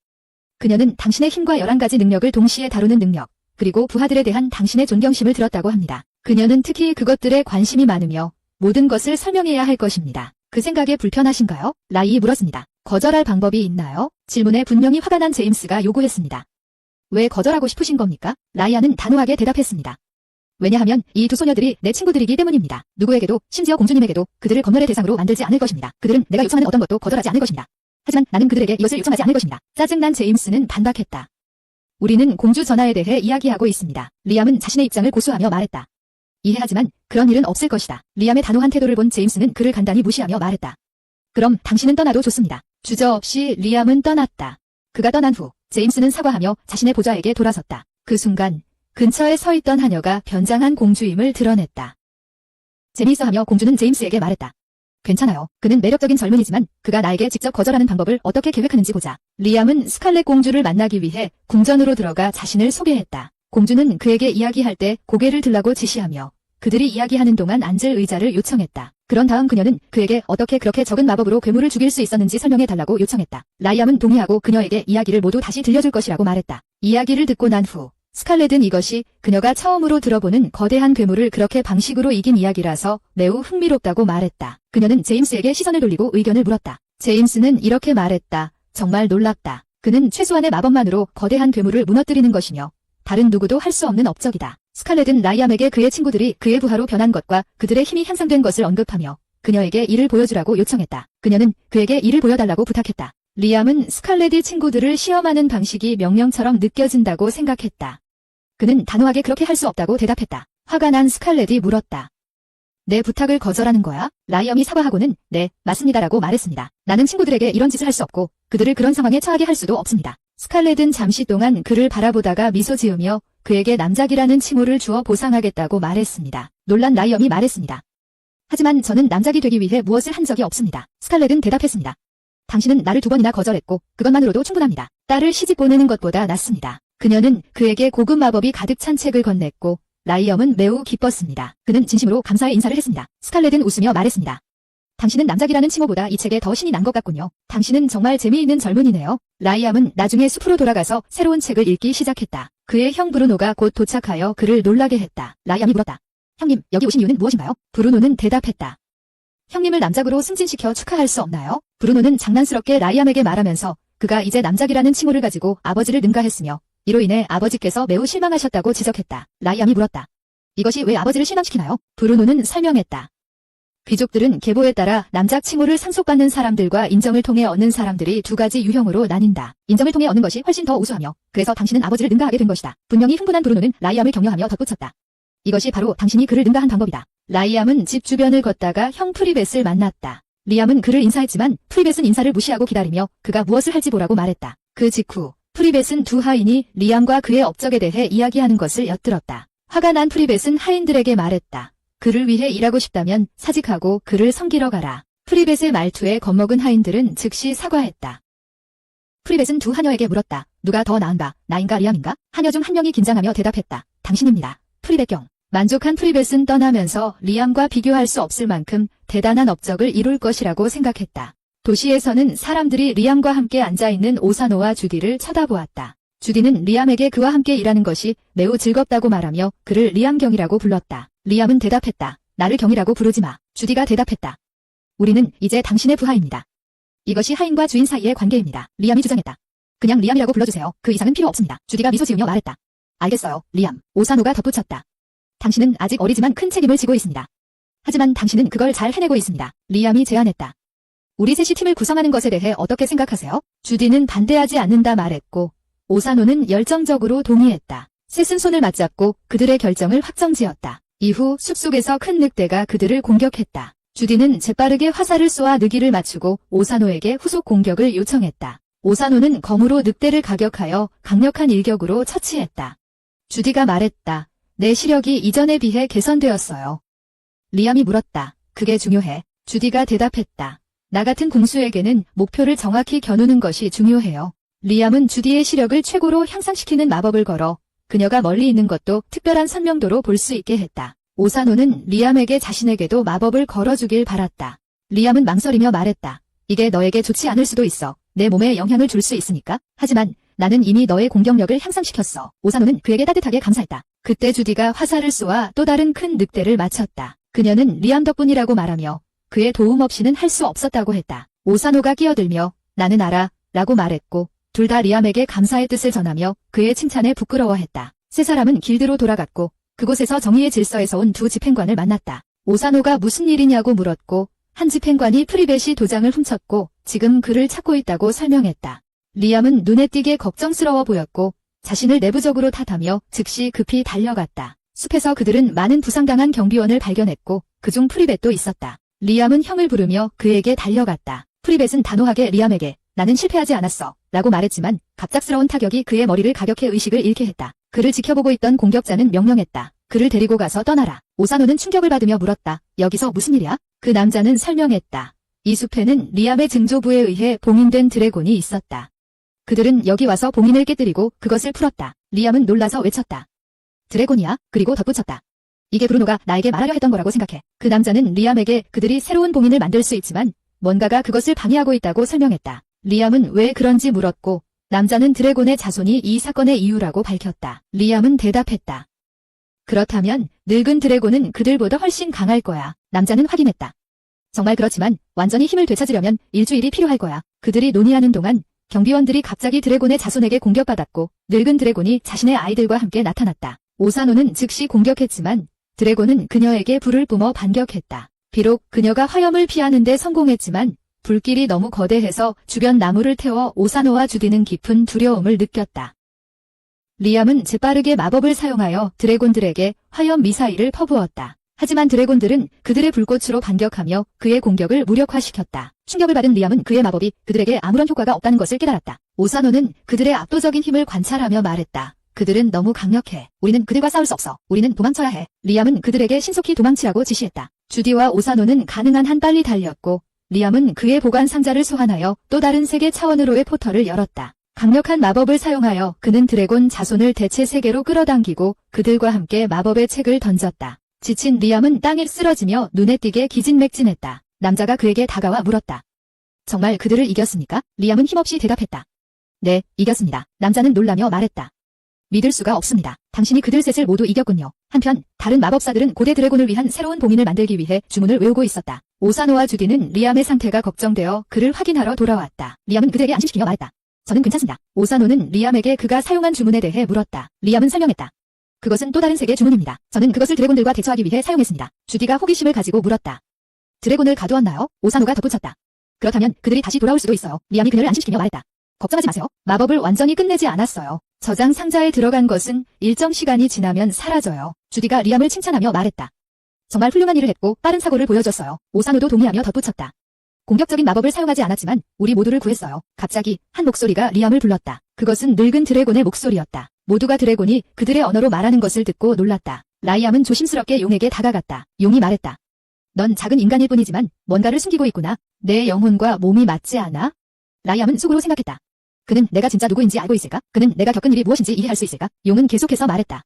그녀는 당신의 힘과 11가지 능력을 동시에 다루는 능력, 그리고 부하들에 대한 당신의 존경심을 들었다고 합니다. 그녀는 특히 그것들에 관심이 많으며 모든 것을 설명해야 할 것입니다. 그 생각에 불편하신가요? 라이이 물었습니다. 거절할 방법이 있나요? 질문에 분명히 화가 난 제임스가 요구했습니다. 왜 거절하고 싶으신 겁니까? 라이아는 단호하게 대답했습니다. 왜냐하면 이 두 소녀들이 내 친구들이기 때문입니다. 누구에게도, 심지어 공주님에게도 그들을 검열의 대상으로 만들지 않을 것입니다. 그들은 내가 요청하는 어떤 것도 거절하지 않을 것입니다. 하지만 나는 그들에게 이것을 요청하지 않을 것입니다. 짜증난 제임스는 반박했다. 우리는 공주 전하에 대해 이야기하고 있습니다. 리암은 자신의 입장을 고수하며 말했다. 이해하지만 그런 일은 없을 것이다. 리암의 단호한 태도를 본 제임스는 그를 간단히 무시하며 말했다. 그럼 당신은 떠나도 좋습니다. 주저없이 리암은 떠났다. 그가 떠난 후 제임스는 사과하며 자신의 보좌에게 돌아섰다. 그 순간 근처에 서 있던 하녀가 변장한 공주임을 드러냈다. 재미있어하며 공주는 제임스에게 말했다. 괜찮아요. 그는 매력적인 젊은이지만 그가 나에게 직접 거절하는 방법을 어떻게 계획하는지 보자. 리암은 스칼렛 공주를 만나기 위해 궁전으로 들어가 자신을 소개했다. 공주는 그에게 이야기할 때 고개를 들라고 지시하며 그들이 이야기하는 동안 앉을 의자를 요청했다. 그런 다음 그녀는 그에게 어떻게 그렇게 적은 마법으로 괴물을 죽일 수 있었는지 설명해달라고 요청했다. 라이암은 동의하고 그녀에게 이야기를 모두 다시 들려줄 것이라고 말했다. 이야기를 듣고 난 후 스칼렛은 이것이 그녀가 처음으로 들어보는 거대한 괴물을 그렇게 방식으로 이긴 이야기라서 매우 흥미롭다고 말했다. 그녀는 제임스에게 시선을 돌리고 의견을 물었다. 제임스는 이렇게 말했다. 정말 놀랍다. 그는 최소한의 마법만으로 거대한 괴물을 무너뜨리는 것이며 다른 누구도 할 수 없는 업적이다. 스칼렛은 라이암에게 그의 친구들이 그의 부하로 변한 것과 그들의 힘이 향상된 것을 언급하며 그녀에게 이를 보여주라고 요청했다. 그녀는 그에게 이를 보여달라고 부탁했다. 리암은 스칼렛이 친구들을 시험하는 방식이 명령처럼 느껴진다고 생각했다. 그는 단호하게 그렇게 할 수 없다고 대답했다. 화가 난 스칼렛이 물었다. 내 부탁을 거절하는 거야? 라이엄이 사과하고는 네, 맞습니다라고 말했습니다. 나는 친구들에게 이런 짓을 할 수 없고 그들을 그런 상황에 처하게 할 수도 없습니다. 스칼렛은 잠시 동안 그를 바라보다가 미소 지으며 그에게 남작이라는 칭호를 주어 보상하겠다고 말했습니다. 놀란 라이엄이 말했습니다. 하지만 저는 남작이 되기 위해 무엇을 한 적이 없습니다. 스칼렛은 대답했습니다. 당신은 나를 2번이나 거절했고 그것만으로도 충분합니다. 딸을 시집 보내는 것보다 낫습니다. 그녀는 그에게 고급 마법이 가득 찬 책을 건넸고 라이엄은 매우 기뻤습니다. 그는 진심으로 감사의 인사를 했습니다. 스칼렛은 웃으며 말했습니다. 당신은 남작이라는 칭호보다 이 책에 더 신이 난 것 같군요. 당신은 정말 재미있는 젊은이네요. 라이엄은 나중에 숲으로 돌아가서 새로운 책을 읽기 시작했다. 그의 형 브루노가 곧 도착하여 그를 놀라게 했다. 라이엄이 물었다. 형님, 여기 오신 이유는 무엇인가요? 브루노는 대답했다. 형님을 남작으로 승진시켜 축하할 수 없나요? 브루노는 장난스럽게 라이엄에게 말하면서 그가 이제 남작이라는 칭호를 가지고 아버지를 능가했으며 이로 인해 아버지께서 매우 실망하셨다고 지적했다. 라이엄이 물었다. 이것이 왜 아버지를 실망시키나요? 브루노는 설명했다. 귀족들은 계보에 따라 남작 칭호를 상속받는 사람들과 인정을 통해 얻는 사람들이 2가지 유형으로 나뉜다. 인정을 통해 얻는 것이 훨씬 더 우수하며 그래서 당신은 아버지를 능가하게 된 것이다. 분명히 흥분한 브루노는 라이엄을 격려하며 덧붙였다. 이것이 바로 당신이 그를 능가한 방법이다. 라이엄은 집 주변을 걷다가 형 프리벳을 만났다. 리암은 그를 인사했지만 프리벳은 인사를 무시하고 기다리며 그가 무엇을 할지 보라고 말했다. 그 직후 프리벳은 2 하인이 리암과 그의 업적에 대해 이야기하는 것을 엿들었다. 화가 난 프리벳은 하인들에게 말했다. 그를 위해 일하고 싶다면 사직하고 그를 섬기러 가라. 프리벳의 말투에 겁먹은 하인들은 즉시 사과했다. 프리벳은 2 하녀에게 물었다. 누가 더 나은가? 나인가 리암인가? 하녀 중 한 명이 긴장하며 대답했다. 당신입니다. 프리벳경. 만족한 프리벳은 떠나면서 리암과 비교할 수 없을 만큼 대단한 업적을 이룰 것이라고 생각했다. 도시에서는 사람들이 리암과 함께 앉아있는 오사노와 주디를 쳐다보았다. 주디는 리암에게 그와 함께 일하는 것이 매우 즐겁다고 말하며 그를 리암경이라고 불렀다. 리암은 대답했다. 나를 경이라고 부르지 마. 주디가 대답했다. 우리는 이제 당신의 부하입니다. 이것이 하인과 주인 사이의 관계입니다. 리암이 주장했다. 그냥 리암이라고 불러주세요. 그 이상은 필요 없습니다. 주디가 미소 지으며 말했다. 알겠어요, 리암. 오사노가 덧붙였다. 당신은 아직 어리지만 큰 책임을 지고 있습니다. 하지만 당신은 그걸 잘 해내고 있습니다. 리암이 제안했다. 우리 셋이 팀을 구성하는 것에 대해 어떻게 생각하세요? 주디는 반대하지 않는다 말했고 오사노는 열정적으로 동의했다. 셋은 손을 맞잡고 그들의 결정을 확정지었다. 이후 숲속에서 큰 늑대가 그들을 공격했다. 주디는 재빠르게 화살을 쏘아 느기를 맞추고 오사노에게 후속 공격을 요청했다. 오사노는 검으로 늑대를 가격하여 강력한 일격으로 처치했다. 주디가 말했다. 내 시력이 이전에 비해 개선되었어요. 리암이 물었다. 그게 중요해? 주디가 대답했다. 나 같은 공수에게는 목표를 정확히 겨누는 것이 중요해요. 리암은 주디의 시력을 최고로 향상시키는 마법을 걸어 그녀가 멀리 있는 것도 특별한 선명도로 볼 수 있게 했다. 오사노는 리암에게 자신에게도 마법을 걸어주길 바랐다. 리암은 망설이며 말했다. 이게 너에게 좋지 않을 수도 있어. 내 몸에 영향을 줄 수 있으니까. 하지만 나는 이미 너의 공격력을 향상시켰어. 오사노는 그에게 따뜻하게 감사했다. 그때 주디가 화살을 쏘아 또 다른 큰 늑대를 맞췄다. 그녀는 리암 덕분이라고 말하며 그의 도움 없이는 할 수 없었다고 했다. 오사노가 끼어들며 나는 알아 라고 말했고 둘 다 리암에게 감사의 뜻을 전하며 그의 칭찬에 부끄러워했다. 세 사람은 길드로 돌아갔고 그곳에서 정의의 질서에서 온 2 집행관을 만났다. 오사노가 무슨 일이냐고 물었고 한 집행관이 프리벳이 도장을 훔쳤고 지금 그를 찾고 있다고 설명했다. 리암은 눈에 띄게 걱정스러워 보였고 자신을 내부적으로 탓하며 즉시 급히 달려갔다. 숲에서 그들은 많은 부상당한 경비원을 발견했고 그중 프리벳도 있었다. 리암은 형을 부르며 그에게 달려갔다. 프리벳은 단호하게 리암에게 나는 실패하지 않았어 라고 말했지만 갑작스러운 타격이 그의 머리를 가격해 의식을 잃게 했다. 그를 지켜보고 있던 공격자는 명령했다. 그를 데리고 가서 떠나라. 오사노는 충격을 받으며 물었다. 여기서 무슨 일이야? 그 남자는 설명했다. 이 숲에는 리암의 증조부에 의해 봉인된 드래곤이 있었다. 그들은 여기 와서 봉인을 깨뜨리고 그것을 풀었다. 리암은 놀라서 외쳤다. 드래곤이야? 그리고 덧붙였다. 이게 브루노가 나에게 말하려 했던 거라고 생각해. 그 남자는 리암에게 그들이 새로운 봉인을 만들 수 있지만 뭔가가 그것을 방해하고 있다고 설명했다. 리암은 왜 그런지 물었고 남자는 드래곤의 자손이 이 사건의 이유라고 밝혔다. 리암은 대답했다. 그렇다면 늙은 드래곤은 그들보다 훨씬 강할 거야. 남자는 확인했다. 정말 그렇지만 완전히 힘을 되찾으려면 일주일이 필요할 거야. 그들이 논의하는 동안 경비원들이 갑자기 드래곤의 자손에게 공격받았고 늙은 드래곤이 자신의 아이들과 함께 나타났다. 오사노는 즉시 공격했지만 드래곤은 그녀에게 불을 뿜어 반격했다. 비록 그녀가 화염을 피하는 데 성공했지만 불길이 너무 거대해서 주변 나무를 태워 오사노와 주디는 깊은 두려움을 느꼈다. 리암은 재빠르게 마법을 사용하여 드래곤들에게 화염 미사일을 퍼부었다. 하지만 드래곤들은 그들의 불꽃으로 반격하며 그의 공격을 무력화시켰다. 충격을 받은 리암은 그의 마법이 그들에게 아무런 효과가 없다는 것을 깨달았다. 오사노는 그들의 압도적인 힘을 관찰하며 말했다. 그들은 너무 강력해. 우리는 그들과 싸울 수 없어. 우리는 도망쳐야 해. 리암은 그들에게 신속히 도망치라고 지시했다. 주디와 오사노는 가능한 한 빨리 달렸고 리암은 그의 보관 상자를 소환하여 또 다른 세계 차원으로의 포털을 열었다. 강력한 마법을 사용하여 그는 드래곤 자손을 대체 세계로 끌어당기고 그들과 함께 마법의 책을 던졌다. 지친 리암은 땅에 쓰러지며 눈에 띄게 기진맥진했다. 남자가 그에게 다가와 물었다. 정말 그들을 이겼습니까? 리암은 힘없이 대답했다. 네, 이겼습니다. 남자는 놀라며 말했다. 믿을 수가 없습니다. 당신이 그들 셋을 모두 이겼군요. 한편 다른 마법사들은 고대 드래곤을 위한 새로운 봉인을 만들기 위해 주문을 외우고 있었다. 오사노와 주디는 리암의 상태가 걱정되어 그를 확인하러 돌아왔다. 리암은 그들에게 안심시키며 말했다. 저는 괜찮습니다. 오사노는 리암에게 그가 사용한 주문에 대해 물었다. 리암은 설명했다. 그것은 또 다른 세계의 주문입니다. 저는 그것을 드래곤들과 대처하기 위해 사용했습니다. 주디가 호기심을 가지고 물었다. 드래곤을 가두었나요? 오사노가 덧붙였다. 그렇다면 그들이 다시 돌아올 수도 있어요. 리암이 그녀를 안심시키며 말했다. 걱정하지 마세요. 마법을 완전히 끝내지 않았어요. 저장 상자에 들어간 것은 일정 시간이 지나면 사라져요. 주디가 리암을 칭찬하며 말했다. 정말 훌륭한 일을 했고 빠른 사고를 보여줬어요. 오사노도 동의하며 덧붙였다. 공격적인 마법을 사용하지 않았지만 우리 모두를 구했어요. 갑자기 한 목소리가 리암을 불렀다. 그것은 늙은 드래곤의 목소리였다. 모두가 드래곤이 그들의 언어로 말하는 것을 듣고 놀랐다. 라이암은 조심스럽게 용에게 다가갔다. 용이 말했다. 넌 작은 인간일 뿐이지만 뭔가를 숨기고 있구나. 내 영혼과 몸이 맞지 않아? 라이암은 속으로 생각했다. 그는 내가 진짜 누구인지 알고 있을까? 그는 내가 겪은 일이 무엇인지 이해할 수 있을까? 용은 계속해서 말했다.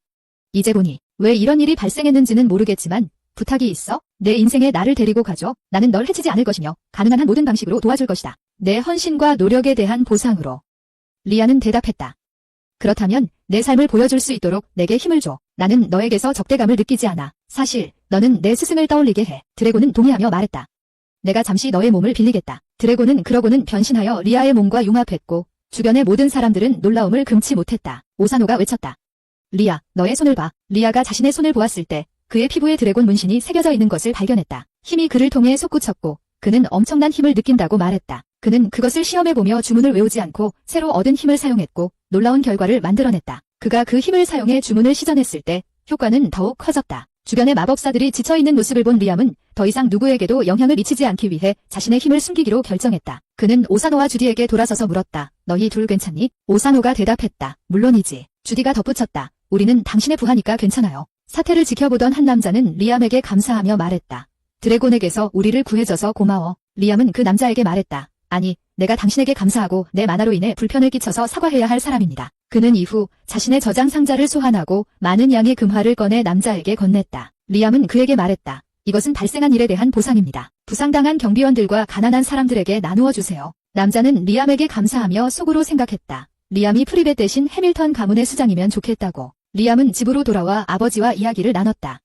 이제 보니 왜 이런 일이 발생했는지는 모르겠지만 부탁이 있어? 내 인생에 나를 데리고 가줘. 나는 널 해치지 않을 것이며 가능한 한 모든 방식으로 도와줄 것이다. 내 헌신과 노력에 대한 보상으로. 리아는 대답했다. 그렇다면 내 삶을 보여줄 수 있도록 내게 힘을 줘. 나는 너에게서 적대감을 느끼지 않아. 사실 너는 내 스승을 떠올리게 해. 드래곤은 동의하며 말했다. 내가 잠시 너의 몸을 빌리겠다. 드래곤은 그러고는 변신하여 리아의 몸과 융합했고 주변의 모든 사람들은 놀라움을 금치 못했다. 오사노가 외쳤다. 리아, 너의 손을 봐. 리아가 자신의 손을 보았을 때 그의 피부에 드래곤 문신이 새겨져 있는 것을 발견했다. 힘이 그를 통해 솟구쳤고 그는 엄청난 힘을 느낀다고 말했다. 그는 그것을 시험해보며 주문을 외우지 않고 새로 얻은 힘을 사용했고 놀라운 결과를 만들어냈다. 그가 그 힘을 사용해 주문을 시전했을 때 효과는 더욱 커졌다. 주변의 마법사들이 지쳐있는 모습을 본 리암은 더 이상 누구에게도 영향을 미치지 않기 위해 자신의 힘을 숨기기로 결정했다. 그는 오사노와 주디에게 돌아서서 물었다. 너희 둘 괜찮니? 오사노가 대답했다. 물론이지. 주디가 덧붙였다. 우리는 당신의 부하니까 괜찮아요. 사태를 지켜보던 한 남자는 리암에게 감사하며 말했다. 드래곤에게서 우리를 구해줘서 고마워. 리암은 그 남자에게 말했다. 아니, 내가 당신에게 감사하고 내 만화로 인해 불편을 끼쳐서 사과해야 할 사람입니다. 그는 이후 자신의 저장 상자를 소환하고 많은 양의 금화를 꺼내 남자에게 건넸다. 리암은 그에게 말했다. 이것은 발생한 일에 대한 보상입니다. 부상당한 경비원들과 가난한 사람들에게 나누어 주세요. 남자는 리암에게 감사하며 속으로 생각했다. 리암이 프리벳 대신 해밀턴 가문의 수장이면 좋겠다고. 리암은 집으로 돌아와 아버지와 이야기를 나눴다.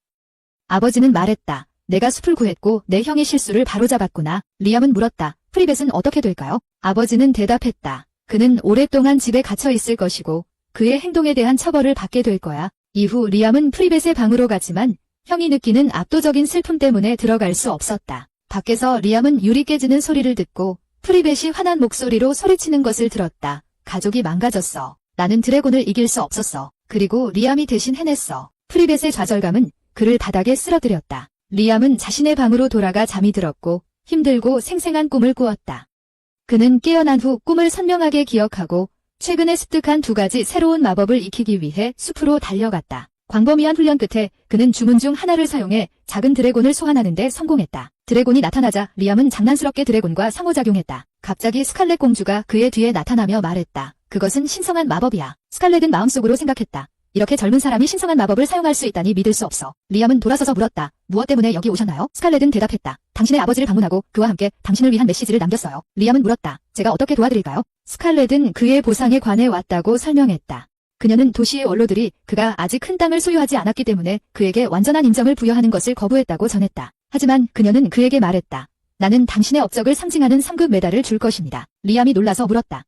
아버지는 말했다. 내가 숲을 구했고 내 형의 실수를 바로잡았구나. 리암은 물었다. 프리벳은 어떻게 될까요? 아버지는 대답했다. 그는 오랫동안 집에 갇혀 있을 것이고 그의 행동에 대한 처벌을 받게 될 거야. 이후 리암은 프리벳의 방으로 갔지만 형이 느끼는 압도적인 슬픔 때문에 들어갈 수 없었다. 밖에서 리암은 유리 깨지는 소리를 듣고 프리벳이 화난 목소리로 소리치는 것을 들었다. 가족이 망가졌어. 나는 드래곤을 이길 수 없었어. 그리고 리암이 대신 해냈어. 프리벳의 좌절감은 그를 바닥에 쓰러뜨렸다. 리암은 자신의 방으로 돌아가 잠이 들었고 힘들고 생생한 꿈을 꾸었다. 그는 깨어난 후 꿈을 선명하게 기억하고 최근에 습득한 2가지 새로운 마법을 익히기 위해 숲으로 달려갔다. 광범위한 훈련 끝에 그는 주문 중 하나를 사용해 작은 드래곤을 소환하는 데 성공했다. 드래곤이 나타나자 리암은 장난스럽게 드래곤과 상호작용했다. 갑자기 스칼렛 공주가 그의 뒤에 나타나며 말했다. 그것은 신성한 마법이야. 스칼렛은 마음속으로 생각했다. 이렇게 젊은 사람이 신성한 마법을 사용할 수 있다니 믿을 수 없어. 리암은 돌아서서 물었다. 무엇 때문에 여기 오셨나요? 스칼렛은 대답했다. 당신의 아버지를 방문하고 그와 함께 당신을 위한 메시지를 남겼어요. 리암은 물었다. 제가 어떻게 도와드릴까요? 스칼렛은 그의 보상에 관해 왔다고 설명했다. 그녀는 도시의 원로들이 그가 아직 큰 땅을 소유하지 않았기 때문에 그에게 완전한 인정을 부여하는 것을 거부했다고 전했다. 하지만 그녀는 그에게 말했다. 나는 당신의 업적을 상징하는 3급 메달을 줄 것입니다. 리암이 놀라서 물었다.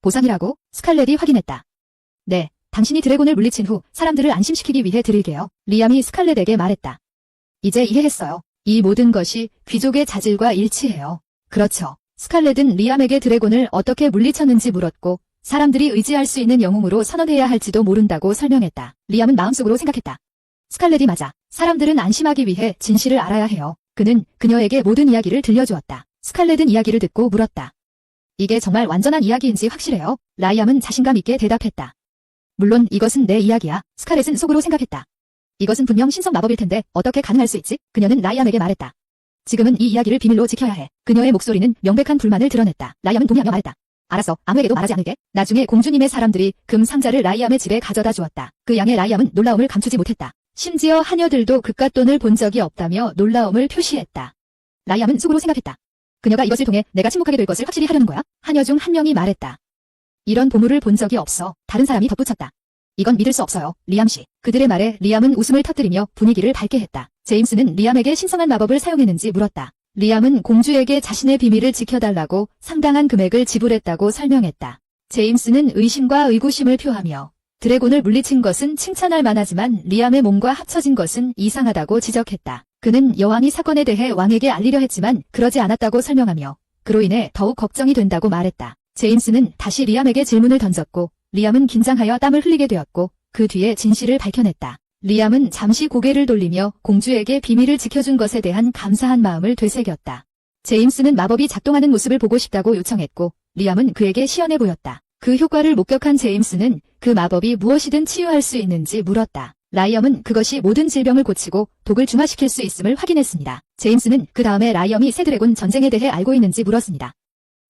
보상이라고? 스칼렛이 확인했다. 네, 당신이 드래곤을 물리친 후 사람들을 안심시키기 위해 드릴게요. 리암이 스칼렛에게 말했다. 이제 이해했어요. 이 모든 것이 귀족의 자질과 일치해요. 그렇죠. 스칼렛은 리암에게 드래곤을 어떻게 물리쳤는지 물었고 사람들이 의지할 수 있는 영웅으로 선언해야 할지도 모른다고 설명했다. 리암은 마음속으로 생각했다. 스칼렛이 맞아. 사람들은 안심하기 위해 진실을 알아야 해요. 그는 그녀에게 모든 이야기를 들려주었다. 스칼렛은 이야기를 듣고 물었다. 이게 정말 완전한 이야기인지 확실해요? 라이암은 자신감 있게 대답했다. 물론 이것은 내 이야기야. 스칼렛은 속으로 생각했다. 이것은 분명 신성 마법일 텐데 어떻게 가능할 수 있지? 그녀는 라이암에게 말했다. 지금은 이 이야기를 비밀로 지켜야 해. 그녀의 목소리는 명백한 불만을 드러냈다. 라이암은 동의하며 말했다. 알았어. 아무에게도 말하지 않을게. 나중에 공주님의 사람들이 금 상자를 라이암의 집에 가져다 주었다. 그 양에 라이암은 놀라움을 감추지 못했다. 심지어 하녀들도 그깟돈을 본 적이 없다며 놀라움을 표시했다. 라이암은 속으로 생각했다. 그녀가 이것을 통해 내가 침묵하게 될 것을 확실히 하려는 거야? 하녀 중 한 명이 말했다. 이런 보물을 본 적이 없어. 다른 사람이 덧붙였다. 이건 믿을 수 없어요, 리암 씨. 그들의 말에 리암은 웃음을 터뜨리며 분위기를 밝게 했다. 제임스는 리암에게 신성한 마법을 사용했는지 물었다. 리암은 공주에게 자신의 비밀을 지켜달라고 상당한 금액을 지불했다고 설명했다. 제임스는 의심과 의구심을 표하며 드래곤을 물리친 것은 칭찬할 만하지만 리암의 몸과 합쳐진 것은 이상하다고 지적했다. 그는 여왕이 사건에 대해 왕에게 알리려 했지만 그러지 않았다고 설명하며 그로 인해 더욱 걱정이 된다고 말했다. 제임스는 다시 리암에게 질문을 던졌고 리암은 긴장하여 땀을 흘리게 되었고 그 뒤에 진실을 밝혀냈다. 리암은 잠시 고개를 돌리며 공주에게 비밀을 지켜준 것에 대한 감사한 마음을 되새겼다. 제임스는 마법이 작동하는 모습을 보고 싶다고 요청했고 리암은 그에게 시연해 보였다. 그 효과를 목격한 제임스는 그 마법이 무엇이든 치유할 수 있는지 물었다. 라이엄은 그것이 모든 질병을 고치고 독을 중화시킬 수 있음을 확인했습니다. 제임스는 그 다음에 라이엄이 새 드래곤 전쟁에 대해 알고 있는지 물었습니다.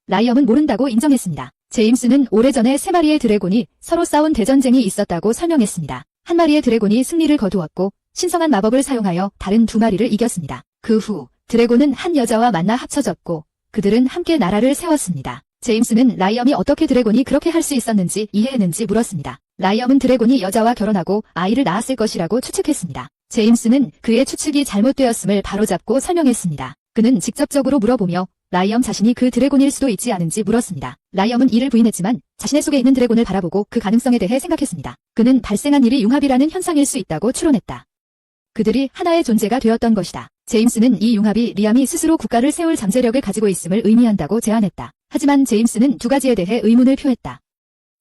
라이엄은 모른다고 인정했습니다. 제임스는 오래전에 3마리의 드래곤이 서로 싸운 대전쟁이 있었다고 설명했습니다. 한 마리의 드래곤이 승리를 거두었고 신성한 마법을 사용하여 다른 2마리를 이겼습니다. 그 후 드래곤은 한 여자와 만나 합쳐졌고 그들은 함께 나라를 세웠습니다. 제임스는 라이엄이 어떻게 드래곤이 그렇게 할 수 있었는지 이해했는지 물었습니다. 라이엄은 드래곤이 여자와 결혼하고 아이를 낳았을 것이라고 추측했습니다. 제임스는 그의 추측이 잘못되었음을 바로잡고 설명했습니다. 그는 직접적으로 물어보며 라이엄 자신이 그 드래곤일 수도 있지 않은지 물었습니다. 라이엄은 이를 부인했지만 자신의 속에 있는 드래곤을 바라보고 그 가능성에 대해 생각했습니다. 그는 발생한 일이 융합이라는 현상일 수 있다고 추론했다. 그들이 하나의 존재가 되었던 것이다. 제임스는 이 융합이 리암이 스스로 국가를 세울 잠재력을 가지고 있음을 의미한다고 제안했다. 하지만 제임스는 2가지에 대해 의문을 표했다.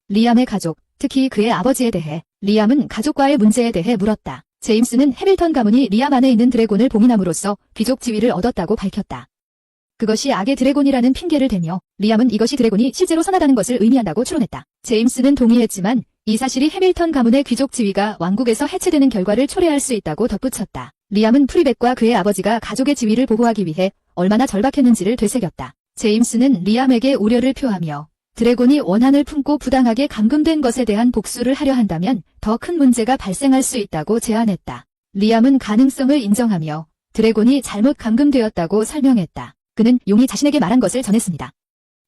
리암의 가족, 특히 그의 아버지에 대해. 리암은 가족과의 문제에 대해 물었다. 제임스는 해밀턴 가문이 리암 안에 있는 드래곤을 봉인함으로써 귀족 지위를 얻었다고 밝혔다. 그것이 악의 드래곤이라는 핑계를 대며 리암은 이것이 드래곤이 실제로 선하다는 것을 의미한다고 추론했다. 제임스는 동의했지만 이 사실이 해밀턴 가문의 귀족 지위가 왕국에서 해체되는 결과를 초래할 수 있다고 덧붙였다. 리암은 프리벳과 그의 아버지가 가족의 지위를 보호하기 위해 얼마나 절박했는지를 되새겼다. 제임스는 리암에게 우려를 표하며 드래곤이 원한을 품고 부당하게 감금된 것에 대한 복수를 하려 한다면 더 큰 문제가 발생할 수 있다고 제안했다. 리암은 가능성을 인정하며 드래곤이 잘못 감금되었다고 설명했다. 그는 용이 자신에게 말한 것을 전했습니다.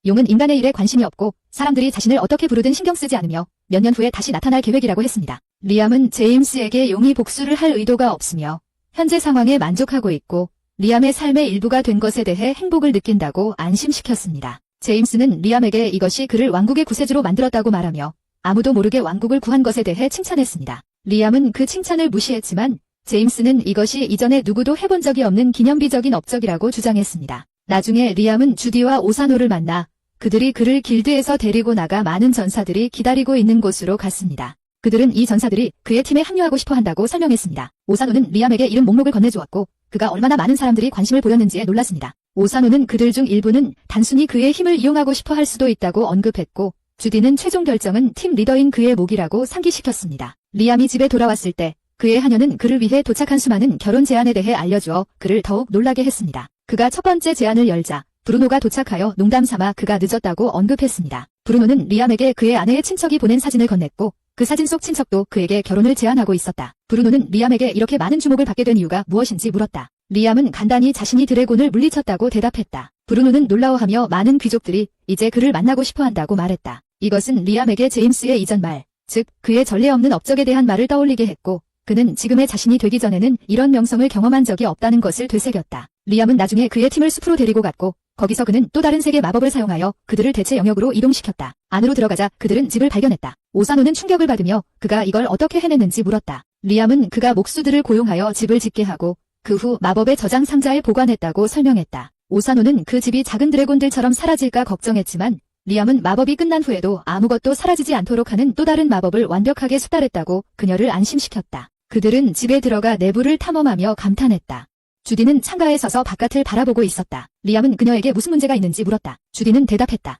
용은 인간의 일에 관심이 없고 사람들이 자신을 어떻게 부르든 신경 쓰지 않으며 몇 년 후에 다시 나타날 계획이라고 했습니다. 리암은 제임스에게 용이 복수를 할 의도가 없으며 현재 상황에 만족하고 있고 리암의 삶의 일부가 된 것에 대해 행복을 느낀다고 안심시켰습니다. 제임스는 리암에게 이것이 그를 왕국의 구세주로 만들었다고 말하며 아무도 모르게 왕국을 구한 것에 대해 칭찬했습니다. 리암은 그 칭찬을 무시했지만 제임스는 이것이 이전에 누구도 해본 적이 없는 기념비적인 업적이라고 주장했습니다. 나중에 리암은 주디와 오사노를 만나 그들이 그를 길드에서 데리고 나가 많은 전사들이 기다리고 있는 곳으로 갔습니다. 그들은 이 전사들이 그의 팀에 합류하고 싶어 한다고 설명했습니다. 오사노는 리암에게 이름 목록을 건네주었고 그가 얼마나 많은 사람들이 관심을 보였는지에 놀랐습니다. 오사노는 그들 중 일부는 단순히 그의 힘을 이용하고 싶어 할 수도 있다고 언급했고 주디는 최종 결정은 팀 리더인 그의 몫이라고 상기시켰습니다. 리암이 집에 돌아왔을 때 그의 하녀는 그를 위해 도착한 수많은 결혼 제안에 대해 알려주어 그를 더욱 놀라게 했습니다. 그가 첫 번째 제안을 열자 브루노가 도착하여 농담 삼아 그가 늦었다고 언급했습니다. 브루노는 리암에게 그의 아내의 친척이 보낸 사진을 건넸고 그 사진 속 친척도 그에게 결혼을 제안하고 있었다. 브루노는 리암에게 이렇게 많은 주목을 받게 된 이유가 무엇인지 물었다. 리암은 간단히 자신이 드래곤을 물리쳤다고 대답했다. 브루노는 놀라워하며 많은 귀족들이 이제 그를 만나고 싶어 한다고 말했다. 이것은 리암에게 제임스의 이전 말, 즉 그의 전례 없는 업적에 대한 말을 떠올리게 했고 그는 지금의 자신이 되기 전에는 이런 명성을 경험한 적이 없다는 것을 되새겼다. 리암은 나중에 그의 팀을 숲으로 데리고 갔고 거기서 그는 또 다른 색의 마법을 사용하여 그들을 대체 영역으로 이동시켰다. 안으로 들어가자 그들은 집을 발견했다. 오사노는 충격을 받으며 그가 이걸 어떻게 해냈는지 물었다. 리암은 그가 목수들을 고용하여 집을 짓게 하고 그 후 마법의 저장 상자에 보관했다고 설명했다. 오사노는 그 집이 작은 드래곤들처럼 사라질까 걱정했지만 리암은 마법이 끝난 후에도 아무것도 사라지지 않도록 하는 또 다른 마법을 완벽하게 숙달했다고 그녀를 안심시켰다. 그들은 집에 들어가 내부를 탐험하며 감탄했다. 주디는 창가에 서서 바깥을 바라보고 있었다. 리암은 그녀에게 무슨 문제가 있는지 물었다. 주디는 대답했다.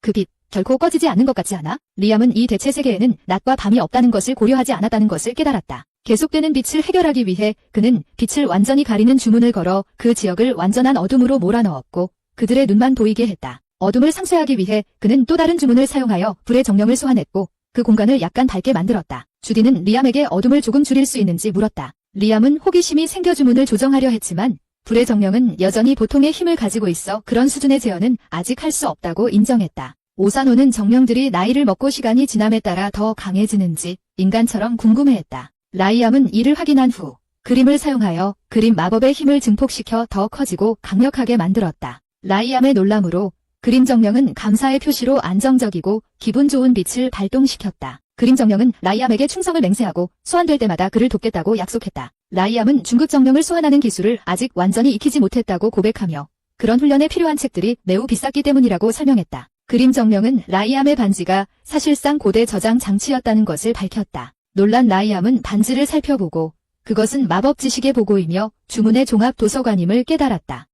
그 빛, 결코 꺼지지 않는 것 같지 않아? 리암은 이 대체 세계에는 낮과 밤이 없다는 것을 고려하지 않았다는 것을 깨달았다. 계속되는 빛을 해결하기 위해 그는 빛을 완전히 가리는 주문을 걸어 그 지역을 완전한 어둠으로 몰아넣었고 그들의 눈만 보이게 했다. 어둠을 상쇄하기 위해 그는 또 다른 주문을 사용하여 불의 정령을 소환했고 그 공간을 약간 밝게 만들었다. 주디는 리암에게 어둠을 조금 줄일 수 있는지 물었다. 리암은 호기심이 생겨 주문을 조정하려 했지만 불의 정령은 여전히 보통의 힘을 가지고 있어 그런 수준의 제어는 아직 할 수 없다고 인정했다. 오사노는 정령들이 나이를 먹고 시간이 지남에 따라 더 강해지는지 인간처럼 궁금해했다. 라이암은 이를 확인한 후 그림을 사용하여 그림 마법의 힘을 증폭시켜 더 커지고 강력하게 만들었다. 라이암의 놀람으로 그림 정령은 감사의 표시로 안정적이고 기분 좋은 빛을 발동시켰다. 그림 정령은 라이암에게 충성을 맹세하고 소환될 때마다 그를 돕겠다고 약속했다. 라이암은 중급 정령을 소환하는 기술을 아직 완전히 익히지 못했다고 고백하며 그런 훈련에 필요한 책들이 매우 비쌌기 때문이라고 설명했다. 그림 정령은 라이암의 반지가 사실상 고대 저장 장치였다는 것을 밝혔다. 놀란 라이암은 반지를 살펴보고 그것은 마법 지식의 보고이며 주문의 종합 도서관임을 깨달았다.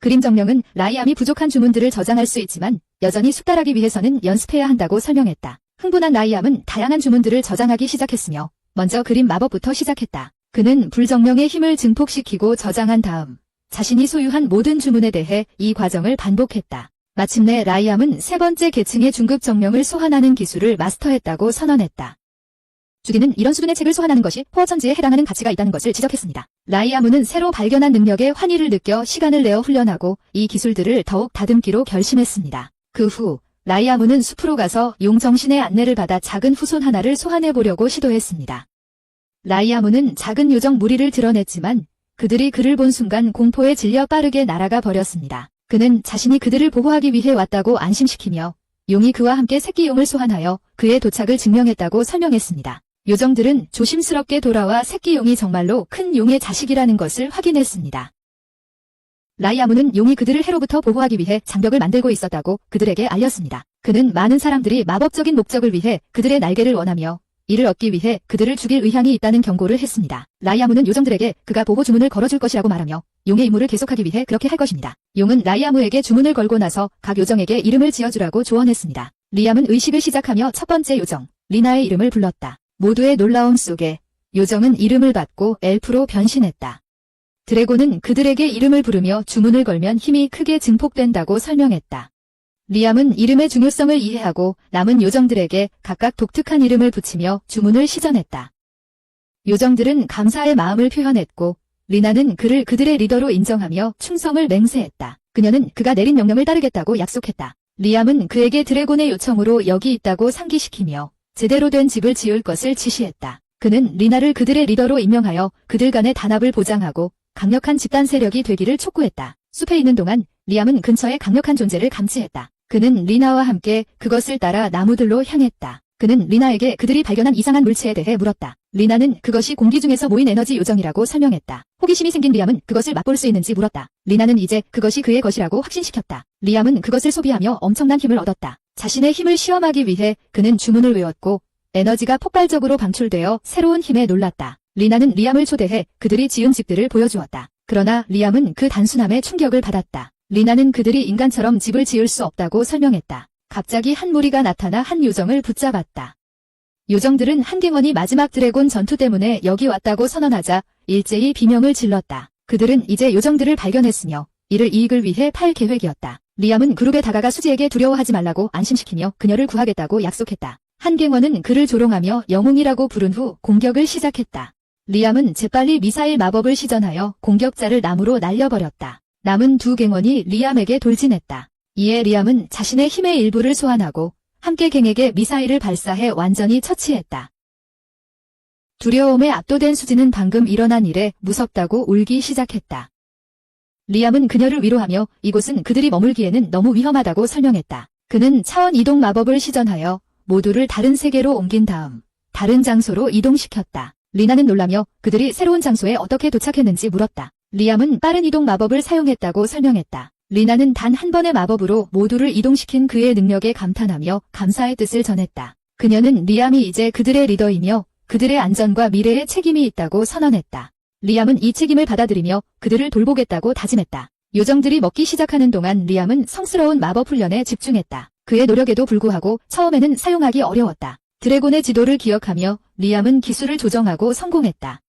그림 정령은 라이암이 부족한 주문들을 저장할 수 있지만 여전히 숙달하기 위해서는 연습해야 한다고 설명했다. 흥분한 라이암은 다양한 주문들을 저장하기 시작했으며 먼저 그림 마법부터 시작했다. 그는 불정령의 힘을 증폭시키고 저장한 다음 자신이 소유한 모든 주문에 대해 이 과정을 반복했다. 마침내 라이암은 세 번째 계층의 중급 정령을 소환하는 기술을 마스터했다고 선언했다. 주디는 이런 수준의 책을 소환하는 것이 포어천지에 해당하는 가치가 있다는 것을 지적했습니다. 라이아문은 새로 발견한 능력에 환희를 느껴 시간을 내어 훈련하고 이 기술들을 더욱 다듬기로 결심했습니다. 그 후 라이아문은 숲으로 가서 용 정신의 안내를 받아 작은 후손 하나를 소환해보려고 시도했습니다. 라이아문은 작은 요정 무리를 드러냈지만 그들이 그를 본 순간 공포에 질려 빠르게 날아가 버렸습니다. 그는 자신이 그들을 보호하기 위해 왔다고 안심시키며 용이 그와 함께 새끼 용을 소환하여 그의 도착을 증명했다고 설명했습니다. 요정들은 조심스럽게 돌아와 새끼 용이 정말로 큰 용의 자식이라는 것을 확인했습니다. 라이아문은 용이 그들을 해로부터 보호하기 위해 장벽을 만들고 있었다고 그들에게 알렸습니다. 그는 많은 사람들이 마법적인 목적을 위해 그들의 날개를 원하며 이를 얻기 위해 그들을 죽일 의향이 있다는 경고를 했습니다. 라이아문은 요정들에게 그가 보호 주문을 걸어줄 것이라고 말하며 용의 임무를 계속하기 위해 그렇게 할 것입니다. 용은 라이아무에게 주문을 걸고 나서 각 요정에게 이름을 지어주라고 조언했습니다. 리암은 의식을 시작하며 첫 번째 요정, 리나의 이름을 불렀다. 모두의 놀라움 속에 요정은 이름을 받고 엘프로 변신했다. 드래곤은 그들에게 이름을 부르며 주문을 걸면 힘이 크게 증폭된다고 설명했다. 리암은 이름의 중요성을 이해하고 남은 요정들에게 각각 독특한 이름을 붙이며 주문을 시전했다. 요정들은 감사의 마음을 표현했고 리나는 그를 그들의 리더로 인정하며 충성을 맹세했다. 그녀는 그가 내린 명령을 따르겠다고 약속했다. 리암은 그에게 드래곤의 요청으로 여기 있다고 상기시키며 제대로 된 집을 지을 것을 지시했다. 그는 리나를 그들의 리더로 임명하여 그들 간의 단합을 보장하고 강력한 집단 세력이 되기를 촉구했다. 숲에 있는 동안 리암은 근처에 강력한 존재를 감지했다. 그는 리나와 함께 그것을 따라 나무들로 향했다. 그는 리나에게 그들이 발견한 이상한 물체에 대해 물었다. 리나는 그것이 공기 중에서 모인 에너지 요정이라고 설명했다. 호기심이 생긴 리암은 그것을 맛볼 수 있는지 물었다. 리나는 이제 그것이 그의 것이라고 확신시켰다. 리암은 그것을 소비하며 엄청난 힘을 얻었다. 자신의 힘을 시험하기 위해 그는 주문을 외웠고 에너지가 폭발적으로 방출되어 새로운 힘에 놀랐다. 리나는 리암을 초대해 그들이 지은 집들을 보여주었다. 그러나 리암은 그 단순함에 충격을 받았다. 리나는 그들이 인간처럼 집을 지을 수 없다고 설명했다. 갑자기 한 무리가 나타나 한 요정을 붙잡았다. 요정들은 한갱원이 마지막 드래곤 전투 때문에 여기 왔다고 선언하자 일제히 비명을 질렀다. 그들은 이제 요정들을 발견했으며 이를 이익을 위해 팔 계획이었다. 리암은 그룹에 다가가 수지에게 두려워하지 말라고 안심시키며 그녀를 구하겠다고 약속했다. 한갱원은 그를 조롱하며 영웅이라고 부른 후 공격을 시작했다. 리암은 재빨리 미사일 마법을 시전하여 공격자를 나무로 날려버렸다. 남은 두 갱원이 리암에게 돌진했다. 이에 리암은 자신의 힘의 일부를 소환하고 함께 갱에게 미사일을 발사해 완전히 처치했다. 두려움에 압도된 수지는 방금 일어난 일에 무섭다고 울기 시작했다. 리암은 그녀를 위로하며 이곳은 그들이 머물기에는 너무 위험하다고 설명했다. 그는 차원 이동 마법을 시전하여 모두를 다른 세계로 옮긴 다음 다른 장소로 이동시켰다. 리나는 놀라며 그들이 새로운 장소에 어떻게 도착했는지 물었다. 리암은 빠른 이동 마법을 사용했다고 설명했다. 리나는 단 한 번의 마법으로 모두를 이동시킨 그의 능력에 감탄하며 감사의 뜻을 전했다. 그녀는 리암이 이제 그들의 리더이며 그들의 안전과 미래에 책임이 있다고 선언했다. 리암은 이 책임을 받아들이며 그들을 돌보겠다고 다짐했다. 요정들이 먹기 시작하는 동안 리암은 성스러운 마법 훈련에 집중했다. 그의 노력에도 불구하고 처음에는 사용하기 어려웠다. 드래곤의 지도를 기억하며 리암은 기술을 조정하고 성공했다.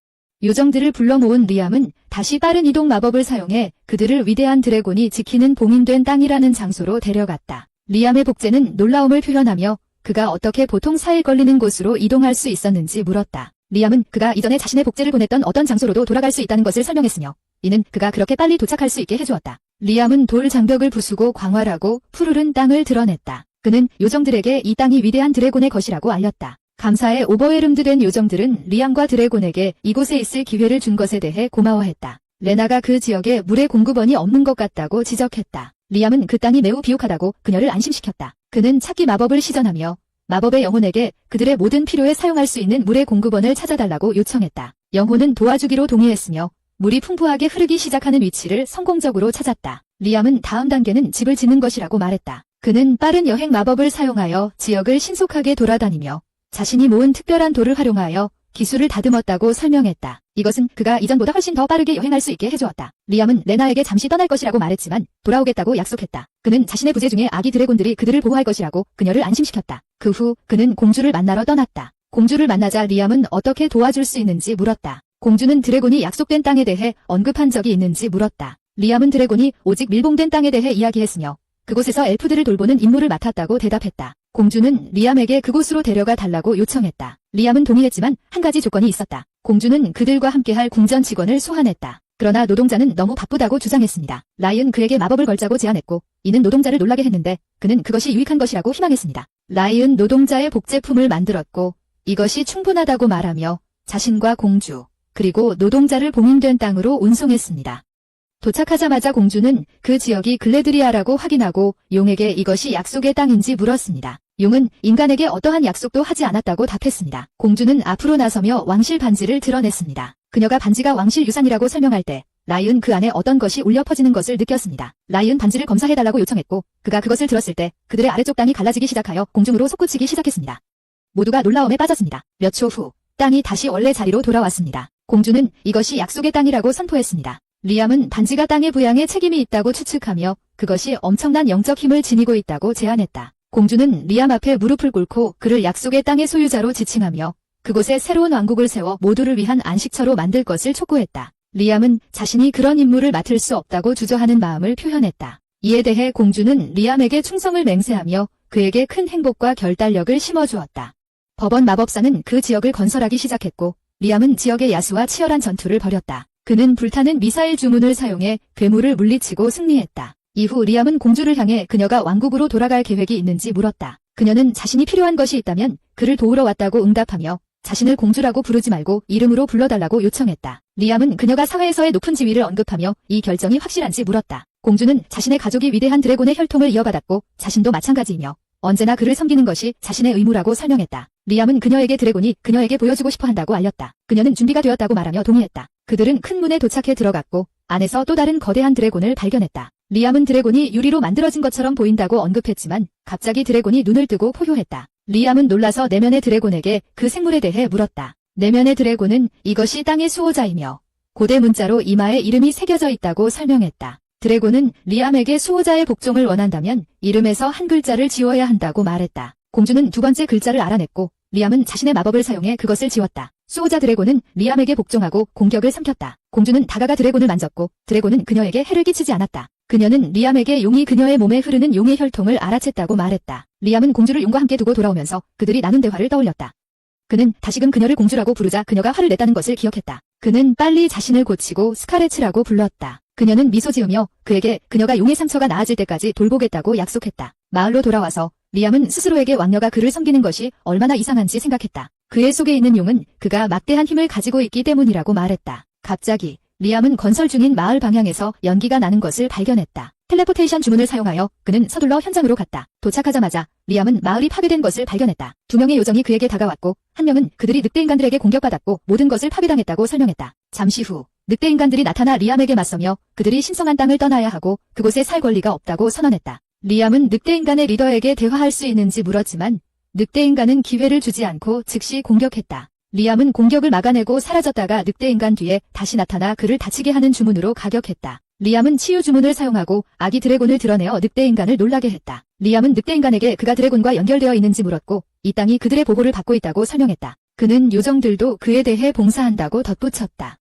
요정들을 불러 모은 리암은 다시 빠른 이동 마법을 사용해 그들을 위대한 드래곤이 지키는 봉인된 땅이라는 장소로 데려갔다. 리암의 복제는 놀라움을 표현하며 그가 어떻게 보통 4일 걸리는 곳으로 이동할 수 있었는지 물었다. 리암은 그가 이전에 자신의 복제를 보냈던 어떤 장소로도 돌아갈 수 있다는 것을 설명했으며 이는 그가 그렇게 빨리 도착할 수 있게 해주었다. 리암은 돌 장벽을 부수고 광활하고 푸르른 땅을 드러냈다. 그는 요정들에게 이 땅이 위대한 드래곤의 것이라고 알렸다. 감사에 오버웰름드된 요정들은 리암과 드래곤에게 이곳에 있을 기회를 준 것에 대해 고마워했다. 레나가 그 지역에 물의 공급원이 없는 것 같다고 지적했다. 리암은 그 땅이 매우 비옥하다고 그녀를 안심시켰다. 그는 찾기 마법을 시전하며 마법의 영혼에게 그들의 모든 필요에 사용할 수 있는 물의 공급원을 찾아달라고 요청했다. 영혼은 도와주기로 동의했으며 물이 풍부하게 흐르기 시작하는 위치를 성공적으로 찾았다. 리암은 다음 단계는 집을 짓는 것이라고 말했다. 그는 빠른 여행 마법을 사용하여 지역을 신속하게 돌아다니며 자신이 모은 특별한 돌을 활용하여 기술을 다듬었다고 설명했다. 이것은 그가 이전보다 훨씬 더 빠르게 여행할 수 있게 해주었다. 리암은 레나에게 잠시 떠날 것이라고 말했지만 돌아오겠다고 약속했다. 그는 자신의 부재 중에 아기 드래곤들이 그들을 보호할 것이라고 그녀를 안심시켰다. 그 후 그는 공주를 만나러 떠났다. 공주를 만나자 리암은 어떻게 도와줄 수 있는지 물었다. 공주는 드래곤이 약속된 땅에 대해 언급한 적이 있는지 물었다. 리암은 드래곤이 오직 밀봉된 땅에 대해 이야기했으며 그곳에서 엘프들을 돌보는 임무를 맡았다고 대답했다. 공주는 리암에게 그곳으로 데려가 달라고 요청했다. 리암은 동의했지만 한 가지 조건이 있었다. 공주는 그들과 함께할 궁전 직원을 소환했다. 그러나 노동자는 너무 바쁘다고 주장했습니다. 라이은 그에게 마법을 걸자고 제안했고 이는 노동자를 놀라게 했는데 그는 그것이 유익한 것이라고 희망했습니다. 라이은 노동자의 복제품을 만들었고 이것이 충분하다고 말하며 자신과 공주 그리고 노동자를 봉인된 땅으로 운송했습니다. 도착하자마자 공주는 그 지역이 글래드리아라고 확인하고 용에게 이것이 약속의 땅인지 물었습니다. 용은 인간에게 어떠한 약속도 하지 않았다고 답했습니다. 공주는 앞으로 나서며 왕실 반지를 드러냈습니다. 그녀가 반지가 왕실 유산이라고 설명할 때 라이은 그 안에 어떤 것이 울려 퍼지는 것을 느꼈습니다. 라이은 반지를 검사해달라고 요청했고 그가 그것을 들었을 때 그들의 아래쪽 땅이 갈라지기 시작하여 공중으로 솟구치기 시작했습니다. 모두가 놀라움에 빠졌습니다. 몇 초 후 땅이 다시 원래 자리로 돌아왔습니다. 공주는 이것이 약속의 땅이라고 선포했습니다. 리암은 반지가 땅의 부양에 책임이 있다고 추측하며 그것이 엄청난 영적 힘을 지니고 있다고 제안했다. 공주는 리암 앞에 무릎을 꿇고 그를 약속의 땅의 소유자로 지칭하며 그곳에 새로운 왕국을 세워 모두를 위한 안식처로 만들 것을 촉구했다. 리암은 자신이 그런 임무를 맡을 수 없다고 주저하는 마음을 표현했다. 이에 대해 공주는 리암에게 충성을 맹세하며 그에게 큰 행복과 결단력을 심어주었다. 법원 마법사는 그 지역을 건설하기 시작했고 리암은 지역의 야수와 치열한 전투를 벌였다. 그는 불타는 미사일 주문을 사용해 괴물을 물리치고 승리했다. 이후 리암은 공주를 향해 그녀가 왕국으로 돌아갈 계획이 있는지 물었다. 그녀는 자신이 필요한 것이 있다면 그를 도우러 왔다고 응답하며 자신을 공주라고 부르지 말고 이름으로 불러달라고 요청했다. 리암은 그녀가 사회에서의 높은 지위를 언급하며 이 결정이 확실한지 물었다. 공주는 자신의 가족이 위대한 드래곤의 혈통을 이어받았고 자신도 마찬가지이며 언제나 그를 섬기는 것이 자신의 의무라고 설명했다. 리암은 그녀에게 드래곤이 그녀에게 보여주고 싶어 한다고 알렸다. 그녀는 준비가 되었다고 말하며 동의했다. 그들은 큰 문에 도착해 들어갔고 안에서 또 다른 거대한 드래곤을 발견했다. 리암은 드래곤이 유리로 만들어진 것처럼 보인다고 언급했지만 갑자기 드래곤이 눈을 뜨고 포효했다. 리암은 놀라서 내면의 드래곤에게 그 생물에 대해 물었다. 내면의 드래곤은 이것이 땅의 수호자이며 고대 문자로 이마에 이름이 새겨져 있다고 설명했다. 드래곤은 리암에게 수호자의 복종을 원한다면 이름에서 한 글자를 지워야 한다고 말했다. 공주는 두 번째 글자를 알아냈고 리암은 자신의 마법을 사용해 그것을 지웠다. 수호자 드래곤은 리암에게 복종하고 공격을 삼켰다. 공주는 다가가 드래곤을 만졌고 드래곤은 그녀에게 해를 끼치지 않았다. 그녀는 리암에게 용이 그녀의 몸에 흐르는 용의 혈통을 알아챘다고 말했다. 리암은 공주를 용과 함께 두고 돌아오면서 그들이 나눈 대화를 떠올렸다. 그는 다시금 그녀를 공주라고 부르자 그녀가 화를 냈다는 것을 기억했다. 그는 빨리 자신을 고치고 스카레츠라고 불렀다. 그녀는 미소 지으며 그에게 그녀가 용의 상처가 나아질 때까지 돌보겠다고 약속했다. 마을로 돌아와서 리암은 스스로에게 왕녀가 그를 섬기는 것이 얼마나 이상한지 생각했다. 그의 속에 있는 용은 그가 막대한 힘을 가지고 있기 때문이라고 말했다. 갑자기 리암은 건설 중인 마을 방향에서 연기가 나는 것을 발견했다. 텔레포테이션 주문을 사용하여 그는 서둘러 현장으로 갔다. 도착하자마자 리암은 마을이 파괴된 것을 발견했다. 두 명의 요정이 그에게 다가왔고 한 명은 그들이 늑대 인간들에게 공격받았고 모든 것을 파괴당했다고 설명했다. 잠시 후 늑대 인간들이 나타나 리암에게 맞서며 그들이 신성한 땅을 떠나야 하고 그곳에 살 권리가 없다고 선언했다. 리암은 늑대 인간의 리더에게 대화할 수 있는지 물었지만 늑대 인간은 기회를 주지 않고 즉시 공격했다. 리암은 공격을 막아내고 사라졌다가 늑대인간 뒤에 다시 나타나 그를 다치게 하는 주문으로 가격했다. 리암은 치유 주문을 사용하고 아기 드래곤을 드러내어 늑대인간을 놀라게 했다. 리암은 늑대인간에게 그가 드래곤과 연결되어 있는지 물었고 이 땅이 그들의 보호를 받고 있다고 설명했다. 그는 요정들도 그에 대해 봉사한다고 덧붙였다.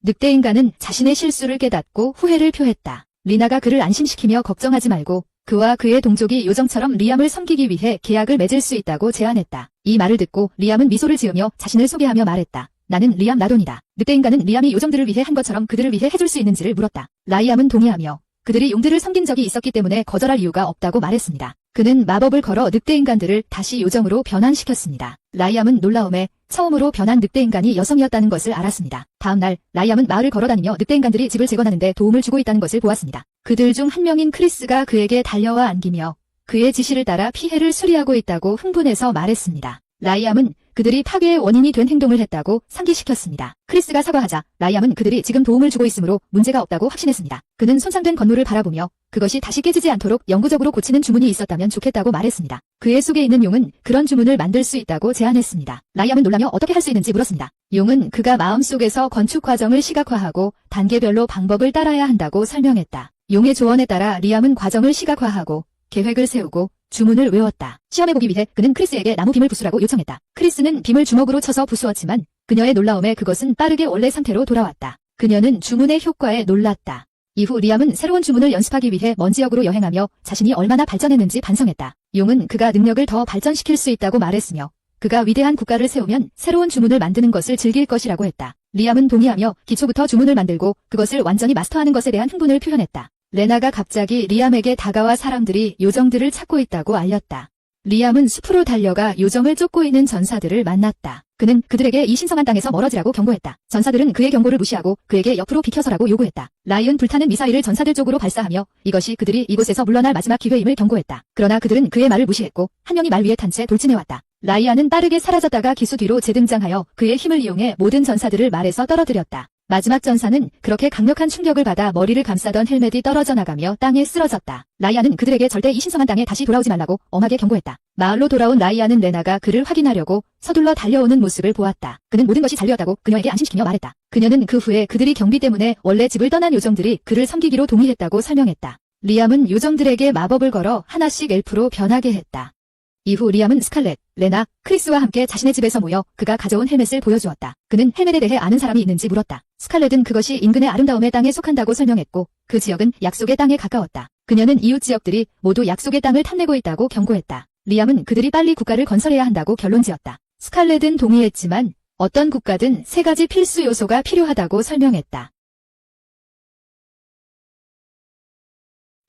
늑대인간은 자신의 실수를 깨닫고 후회를 표했다. 리나가 그를 안심시키며 걱정하지 말고 그와 그의 동족이 요정처럼 리암을 섬기기 위해 계약을 맺을 수 있다고 제안했다. 이 말을 듣고 리암은 미소를 지으며 자신을 소개하며 말했다. 나는 리암 라돈이다. 늑대인간은 리암이 요정들을 위해 한 것처럼 그들을 위해 해줄 수 있는지를 물었다. 라이암은 동의하며 그들이 용들을 섬긴 적이 있었기 때문에 거절할 이유가 없다고 말했습니다. 그는 마법을 걸어 늑대인간들을 다시 요정으로 변환시켰습니다. 라이암은 놀라움에 처음으로 변한 늑대인간이 여성이었다는 것을 알았습니다. 다음 날 라이암은 마을을 걸어다니며 늑대인간들이 집을 재건하는 데 도움을 주고 있다는 것을 보았습니다. 그들 중 한 명인 크리스가 그에게 달려와 안기며 그의 지시를 따라 피해를 수리하고 있다고 흥분해서 말했습니다. 라이암은 그들이 파괴의 원인이 된 행동을 했다고 상기시켰습니다. 크리스가 사과하자 라이암은 그들이 지금 도움을 주고 있으므로 문제가 없다고 확신했습니다. 그는 손상된 건물을 바라보며 그것이 다시 깨지지 않도록 영구적으로 고치는 주문이 있었다면 좋겠다고 말했습니다. 그의 속에 있는 용은 그런 주문을 만들 수 있다고 제안했습니다. 라이암은 놀라며 어떻게 할 수 있는지 물었습니다. 용은 그가 마음속에서 건축 과정을 시각화하고 단계별로 방법을 따라야 한다고 설명했다. 용의 조언에 따라 리암은 과정을 시각화하고 계획을 세우고 주문을 외웠다. 시험해보기 위해 그는 크리스에게 나무 빔을 부수라고 요청했다. 크리스는 빔을 주먹으로 쳐서 부수었지만 그녀의 놀라움에 그것은 빠르게 원래 상태로 돌아왔다. 그녀는 주문의 효과에 놀랐다. 이후 리암은 새로운 주문을 연습하기 위해 먼 지역으로 여행하며 자신이 얼마나 발전했는지 반성했다. 용은 그가 능력을 더 발전시킬 수 있다고 말했으며 그가 위대한 국가를 세우면 새로운 주문을 만드는 것을 즐길 것이라고 했다. 리암은 동의하며 기초부터 주문을 만들고 그것을 완전히 마스터하는 것에 대한 흥분을 표현했다. 레나가 갑자기 리암에게 다가와 사람들이 요정들을 찾고 있다고 알렸다. 리암은 숲으로 달려가 요정을 쫓고 있는 전사들을 만났다. 그는 그들에게 이 신성한 땅에서 멀어지라고 경고했다. 전사들은 그의 경고를 무시하고 그에게 옆으로 비켜서라고 요구했다. 라이은 불타는 미사일을 전사들 쪽으로 발사하며 이것이 그들이 이곳에서 물러날 마지막 기회임을 경고했다. 그러나 그들은 그의 말을 무시했고 한 명이 말 위에 탄 채 돌진해왔다. 라이아는 빠르게 사라졌다가 기수 뒤로 재등장하여 그의 힘을 이용해 모든 전사들을 말에서 떨어뜨렸다. 마지막 전사는 그렇게 강력한 충격을 받아 머리를 감싸던 헬멧이 떨어져 나가며 땅에 쓰러졌다. 라이아는 그들에게 절대 이 신성한 땅에 다시 돌아오지 말라고 엄하게 경고했다. 마을로 돌아온 라이아는 레나가 그를 확인하려고 서둘러 달려오는 모습을 보았다. 그는 모든 것이 잘 되었다고 그녀에게 안심시키며 말했다. 그녀는 그 후에 그들이 경비 때문에 원래 집을 떠난 요정들이 그를 섬기기로 동의했다고 설명했다. 리암은 요정들에게 마법을 걸어 하나씩 엘프로 변하게 했다. 이후 리암은 스칼렛, 레나, 크리스와 함께 자신의 집에서 모여 그가 가져온 헬멧을 보여주었다. 그는 헬멧에 대해 아는 사람이 있는지 물었다. 스칼렛은 그것이 인근의 아름다움의 땅에 속한다고 설명했고 그 지역은 약속의 땅에 가까웠다. 그녀는 이웃 지역들이 모두 약속의 땅을 탐내고 있다고 경고했다. 리암은 그들이 빨리 국가를 건설해야 한다고 결론지었다. 스칼렛은 동의했지만 어떤 국가든 3가지 필수 요소가 필요하다고 설명했다.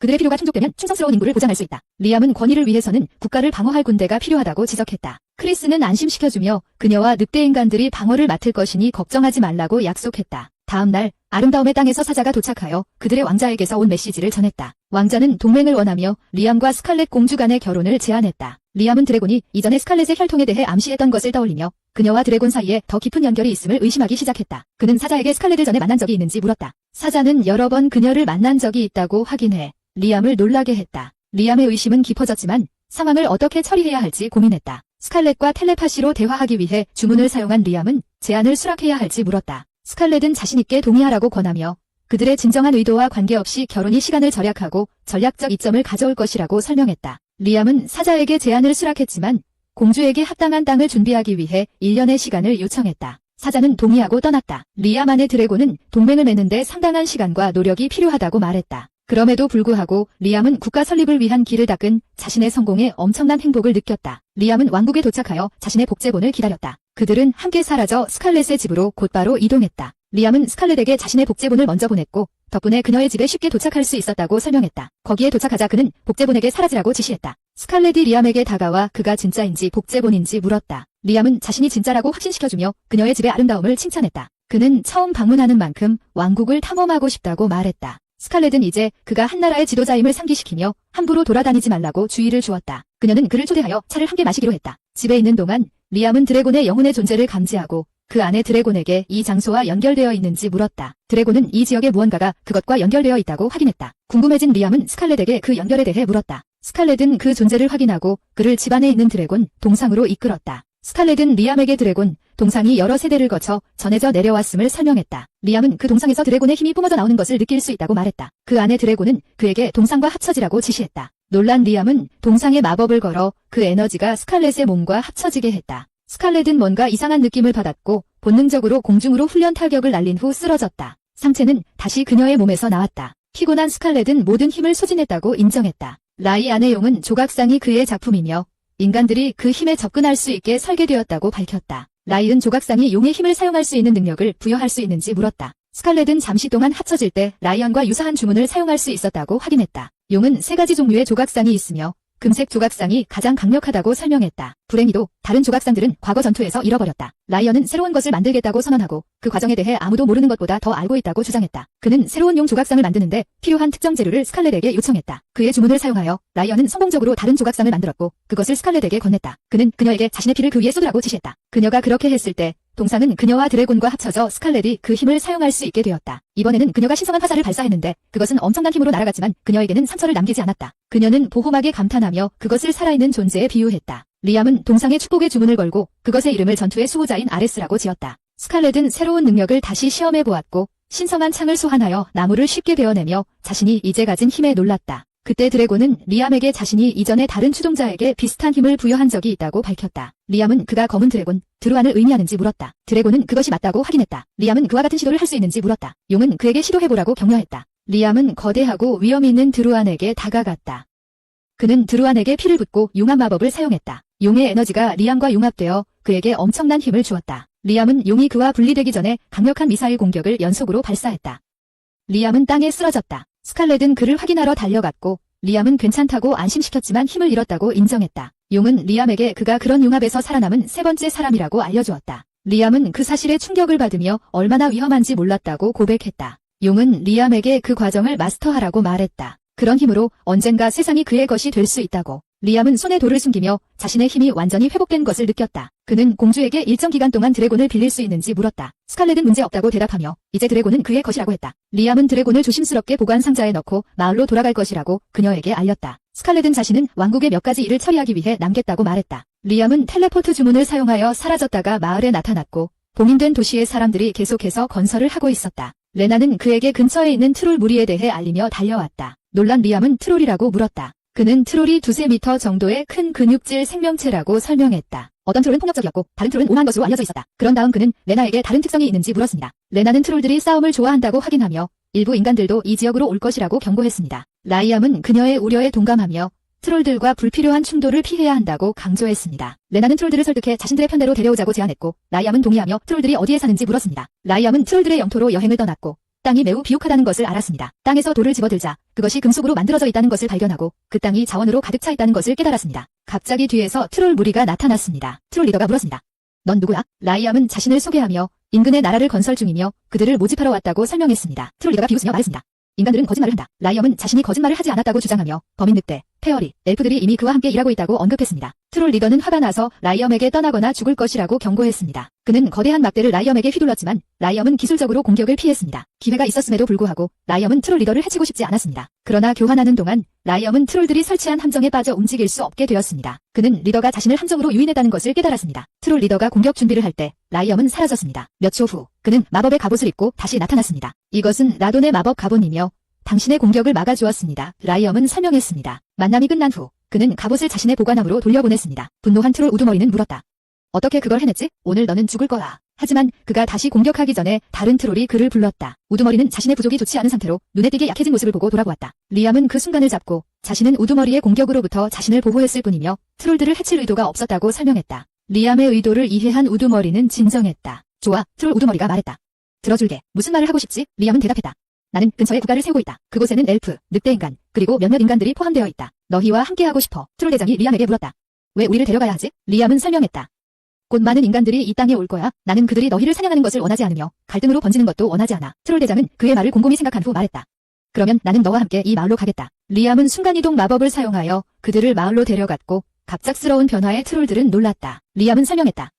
그들의 필요가 충족되면 충성스러운 인구를 보장할 수 있다. 리암은 권위를 위해서는 국가를 방어할 군대가 필요하다고 지적했다. 크리스는 안심시켜주며 그녀와 늑대인간들이 방어를 맡을 것이니 걱정하지 말라고 약속했다. 다음 날 아름다움의 땅에서 사자가 도착하여 그들의 왕자에게서 온 메시지를 전했다. 왕자는 동맹을 원하며 리암과 스칼렛 공주 간의 결혼을 제안했다. 리암은 드래곤이 이전에 스칼렛의 혈통에 대해 암시했던 것을 떠올리며 그녀와 드래곤 사이에 더 깊은 연결이 있음을 의심하기 시작했다. 그는 사자에게 스칼렛을 전에 만난 적이 있는지 물었다. 사자는 여러 번 그녀를 만난 적이 있다고 확인해 리암을 놀라게 했다. 리암의 의심은 깊어졌지만 상황을 어떻게 처리해야 할지 고민했다. 스칼렛과 텔레파시로 대화하기 위해 주문을 사용한 리암은 제안을 수락해야 할지 물었다. 스칼렛은 자신있게 동의하라고 권하며 그들의 진정한 의도와 관계없이 결혼이 시간을 절약하고 전략적 이점을 가져올 것이라고 설명했다. 리암은 사자에게 제안을 수락했지만 공주에게 합당한 땅을 준비하기 위해 1년의 시간을 요청했다. 사자는 동의하고 떠났다. 리암 안의 드래곤은 동맹을 맺는데 상당한 시간과 노력이 필요하다고 말했다. 그럼에도 불구하고 리암은 국가 설립을 위한 길을 닦은 자신의 성공에 엄청난 행복을 느꼈다. 리암은 왕국에 도착하여 자신의 복제본을 기다렸다. 그들은 함께 사라져 스칼렛의 집으로 곧바로 이동했다. 리암은 스칼렛에게 자신의 복제본을 먼저 보냈고 덕분에 그녀의 집에 쉽게 도착할 수 있었다고 설명했다. 거기에 도착하자 그는 복제본에게 사라지라고 지시했다. 스칼렛이 리암에게 다가와 그가 진짜인지 복제본인지 물었다. 리암은 자신이 진짜라고 확신시켜주며 그녀의 집의 아름다움을 칭찬했다. 그는 처음 방문하는 만큼 왕국을 탐험하고 싶다고 말했다. 스칼렛은 이제 그가 한나라의 지도자임을 상기시키며 함부로 돌아다니지 말라고 주의를 주었다. 그녀는 그를 초대하여 차를 함께 마시기로 했다. 집에 있는 동안 리암은 드래곤의 영혼의 존재를 감지하고 그 안에 드래곤에게 이 장소와 연결되어 있는지 물었다. 드래곤은 이 지역의 무언가가 그것과 연결되어 있다고 확인했다. 궁금해진 리암은 스칼렛에게 그 연결에 대해 물었다. 스칼렛은 그 존재를 확인하고 그를 집안에 있는 드래곤 동상으로 이끌었다. 스칼렛은 리암에게 드래곤 동상이 여러 세대를 거쳐 전해져 내려왔음을 설명했다. 리암은 그 동상에서 드래곤의 힘이 뿜어져 나오는 것을 느낄 수 있다고 말했다. 그 안에 드래곤은 그에게 동상과 합쳐지라고 지시했다. 놀란 리암은 동상에 마법을 걸어 그 에너지가 스칼렛의 몸과 합쳐지게 했다. 스칼렛은 뭔가 이상한 느낌을 받았고 본능적으로 공중으로 훈련 타격을 날린 후 쓰러졌다. 상체는 다시 그녀의 몸에서 나왔다. 피곤한 스칼렛은 모든 힘을 소진했다고 인정했다. 라이 안의 용은 조각상이 그의 작품이며 인간들이 그 힘에 접근할 수 있게 설계되었다고 밝혔다. 라이은 조각상이 용의 힘을 사용할 수 있는 능력을 부여할 수 있는지 물었다. 스칼렛은 잠시 동안 합쳐질 때 라이언과 유사한 주문을 사용할 수 있었다고 확인했다. 용은 3가지 종류의 조각상이 있으며 금색 조각상이 가장 강력하다고 설명했다. 불행히도 다른 조각상들은 과거 전투에서 잃어버렸다. 라이언은 새로운 것을 만들겠다고 선언하고 그 과정에 대해 아무도 모르는 것보다 더 알고 있다고 주장했다. 그는 새로운 용 조각상을 만드는데 필요한 특정 재료를 스칼렛에게 요청했다. 그의 주문을 사용하여 라이언은 성공적으로 다른 조각상을 만들었고 그것을 스칼렛에게 건넸다. 그는 그녀에게 자신의 피를 그 위에 쏟으라고 지시했다. 그녀가 그렇게 했을 때 동상은 그녀와 드래곤과 합쳐져 스칼렛이 그 힘을 사용할 수 있게 되었다. 이번에는 그녀가 신성한 화살을 발사했는데 그것은 엄청난 힘으로 날아갔지만 그녀에게는 상처를 남기지 않았다. 그녀는 보호막에 감탄하며 그것을 살아있는 존재에 비유했다. 리암은 동상의 축복의 주문을 걸고 그것의 이름을 전투의 수호자인 아레스라고 지었다. 스칼렛은 새로운 능력을 다시 시험해 보았고 신성한 창을 소환하여 나무를 쉽게 베어내며 자신이 이제 가진 힘에 놀랐다. 그때 드래곤은 리암에게 자신이 이전에 다른 추종자에게 비슷한 힘을 부여한 적이 있다고 밝혔다. 리암은 그가 검은 드래곤, 드루안을 의미하는지 물었다. 드래곤은 그것이 맞다고 확인했다. 리암은 그와 같은 시도를 할 수 있는지 물었다. 용은 그에게 시도해보라고 격려했다. 리암은 거대하고 위험 있는 드루안에게 다가갔다. 그는 드루안에게 피를 붓고 융합 마법을 사용했다. 용의 에너지가 리암과 융합되어 그에게 엄청난 힘을 주었다. 리암은 용이 그와 분리되기 전에 강력한 미사일 공격을 연속으로 발사했다. 리암은 땅에 쓰러졌다. 스칼렛은 그를 확인하러 달려갔고 리암은 괜찮다고 안심시켰지만 힘을 잃었다고 인정했다. 용은 리암에게 그가 그런 융합에서 살아남은 3번째 사람이라고 알려주었다. 리암은 그 사실에 충격을 받으며 얼마나 위험한지 몰랐다고 고백했다. 용은 리암에게 그 과정을 마스터하라고 말했다. 그런 힘으로 언젠가 세상이 그의 것이 될 수 있다고. 리암은 손에 돌을 숨기며 자신의 힘이 완전히 회복된 것을 느꼈다. 그는 공주에게 일정 기간 동안 드래곤을 빌릴 수 있는지 물었다. 스칼렛은 문제없다고 대답하며 이제 드래곤은 그의 것이라고 했다. 리암은 드래곤을 조심스럽게 보관 상자에 넣고 마을로 돌아갈 것이라고 그녀에게 알렸다. 스칼렛은 자신은 왕국의 몇 가지 일을 처리하기 위해 남겠다고 말했다. 리암은 텔레포트 주문을 사용하여 사라졌다가 마을에 나타났고 봉인된 도시의 사람들이 계속해서 건설을 하고 있었다. 레나는 그에게 근처에 있는 트롤 무리에 대해 알리며 달려왔다. 놀란 리암은 트롤이라고 물었다. 그는 트롤이 2-3m 정도의 큰 근육질 생명체라고 설명했다. 어떤 트롤은 폭력적이었고 다른 트롤은 오만한 것으로 알려져 있었다. 그런 다음 그는 레나에게 다른 특성이 있는지 물었습니다. 레나는 트롤들이 싸움을 좋아한다고 확인하며 일부 인간들도 이 지역으로 올 것이라고 경고했습니다. 라이암은 그녀의 우려에 동감하며 트롤들과 불필요한 충돌을 피해야 한다고 강조했습니다. 레나는 트롤들을 설득해 자신들의 편대로 데려오자고 제안했고 라이암은 동의하며 트롤들이 어디에 사는지 물었습니다. 라이암은 트롤들의 영토로 여행을 떠났고 땅이 매우 비옥하다는 것을 알았습니다. 땅에서 돌을 집어들자 그것이 금속으로 만들어져 있다는 것을 발견하고 그 땅이 자원으로 가득 차 있다는 것을 깨달았습니다. 갑자기 뒤에서 트롤 무리가 나타났습니다. 트롤 리더가 물었습니다. 넌 누구야? 라이암은 자신을 소개하며 인근의 나라를 건설 중이며 그들을 모집하러 왔다고 설명했습니다. 트롤 리더가 비웃으며 말했습니다. 인간들은 거짓말을 한다. 라이엄은 자신이 거짓말을 하지 않았다고 주장하며 범인 늑대, 페어리, 엘프들이 이미 그와 함께 일하고 있다고 언급했습니다. 트롤 리더는 화가 나서 라이엄에게 떠나거나 죽을 것이라고 경고했습니다. 그는 거대한 막대를 라이엄에게 휘둘렀지만 라이엄은 기술적으로 공격을 피했습니다. 기회가 있었음에도 불구하고 라이엄은 트롤 리더를 해치고 싶지 않았습니다. 그러나 교환하는 동안 라이엄은 트롤들이 설치한 함정에 빠져 움직일 수 없게 되었습니다. 그는 리더가 자신을 함정으로 유인했다는 것을 깨달았습니다. 트롤 리더가 공격 준비를 할 때 라이엄은 사라졌습니다. 몇 초 후 그는 마법의 갑옷을 입고 다시 나타났습니다. 이것은 라돈의 마법 갑옷이며 당신의 공격을 막아주었습니다. 라이엄은 설명했습니다. 만남이 끝난 후 그는 갑옷을 자신의 보관함으로 돌려보냈습니다. 분노한 트롤 우두머리는 물었다. 어떻게 그걸 해냈지? 오늘 너는 죽을 거야. 하지만 그가 다시 공격하기 전에 다른 트롤이 그를 불렀다. 우두머리는 자신의 부족이 좋지 않은 상태로 눈에 띄게 약해진 모습을 보고 돌아보았다. 리암은 그 순간을 잡고 자신은 우두머리의 공격으로부터 자신을 보호했을 뿐이며 트롤들을 해칠 의도가 없었다고 설명했다. 리암의 의도를 이해한 우두머리는 진정했다. 좋아, 트롤 우두머리가 말했다. 들어줄게. 무슨 말을 하고 싶지? 리암은 대답했다. 나는 근처에 국가를 세우고 있다. 그곳에는 엘프, 늑대인간, 그리고 몇몇 인간들이 포함되어 있다. 너희와 함께하고 싶어. 트롤 대장이 리암에게 물었다. 왜 우리를 데려가야 하지? 리암은 설명했다. 곧 많은 인간들이 이 땅에 올 거야. 나는 그들이 너희를 사냥하는 것을 원하지 않으며 갈등으로 번지는 것도 원하지 않아. 트롤 대장은 그의 말을 곰곰이 생각한 후 말했다. 그러면 나는 너와 함께 이 마을로 가겠다. 리암은 순간이동 마법을 사용하여 그들을 마을로 데려갔고 갑작스러운 변화에 트롤들은 놀랐다. 리암은 설명했다.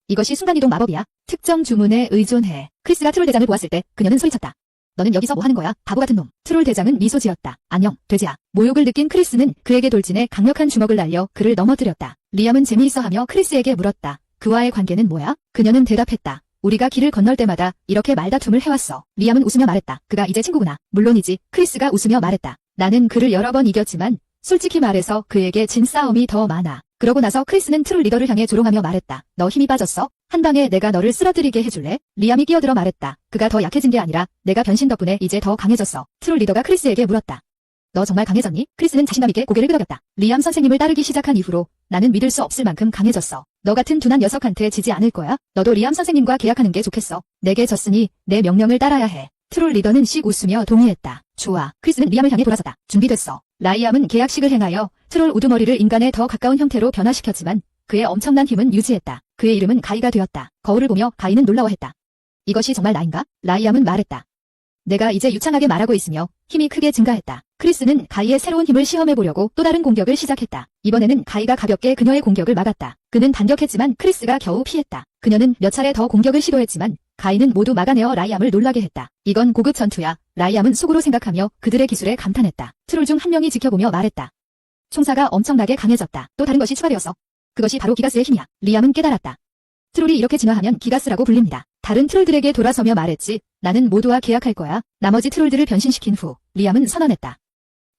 이것이 순간이동 마법이야. 특정 주문에 의존해. 크리스가 트롤 대장을 보았을 때 그녀는 소리쳤다. 너는 여기서 뭐 하는 거야? 바보 같은 놈. 트롤 대장은 미소 지었다. 안녕, 돼지야. 모욕을 느낀 크리스는 그에게 돌진해 강력한 주먹을 날려 그를 넘어뜨렸다. 리암은 재미있어 하며 크리스에게 물었다. 그와의 관계는 뭐야? 그녀는 대답했다. 우리가 길을 건널 때마다 이렇게 말다툼을 해왔어. 리암은 웃으며 말했다. 그가 이제 친구구나. 물론이지. 크리스가 웃으며 말했다. 나는 그를 여러 번 이겼지만 솔직히 말해서 그에게 진 싸움이 더 많아. 그러고 나서 크리스는 트롤 리더를 향해 조롱하며 말했다. 너 힘이 빠졌어? 한 방에 내가 너를 쓰러뜨리게 해줄래? 리암이 끼어들어 말했다. 그가 더 약해진 게 아니라 내가 변신 덕분에 이제 더 강해졌어. 트롤 리더가 크리스에게 물었다. 너 정말 강해졌니? 크리스는 자신감 있게 고개를 끄덕였다. 리암 선생님을 따르기 시작한 이후로 나는 믿을 수 없을 만큼 강해졌어. 너 같은 둔한 녀석한테 지지 않을 거야? 너도 리암 선생님과 계약하는 게 좋겠어. 내게 졌으니 내 명령을 따라야 해. 트롤 리더는 씩 웃으며 동의했다. 좋아. 크리스는 리암을 향해 돌아섰다. 준비됐어. 라이암은 계약식을 행하여 트롤 우두머리를 인간에 더 가까운 형태로 변화시켰지만 그의 엄청난 힘은 유지했다. 그의 이름은 가이가 되었다. 거울을 보며 가이는 놀라워했다. 이것이 정말 나인가? 라이암은 말했다. 내가 이제 유창하게 말하고 있으며 힘이 크게 증가했다. 크리스는 가이의 새로운 힘을 시험해보려고 또 다른 공격을 시작했다. 이번에는 가이가 가볍게 그녀의 공격을 막았다. 그는 반격했지만 크리스가 겨우 피했다. 그녀는 몇 차례 더 공격을 시도했지만 가이는 모두 막아내어 라이암을 놀라게 했다. 이건 고급 전투야. 라이암은 속으로 생각하며 그들의 기술에 감탄했다. 트롤 중 한 명이 지켜보며 말했다. 총사가 엄청나게 강해졌다. 또 다른 것이 추가되었어. 그것이 바로 기가스의 힘이야. 리암은 깨달았다. 트롤이 이렇게 진화하면 기가스라고 불립니다. 다른 트롤들에게 돌아서며 말했지. 나는 모두와 계약할 거야. 나머지 트롤들을 변신시킨 후 리암은 선언했다.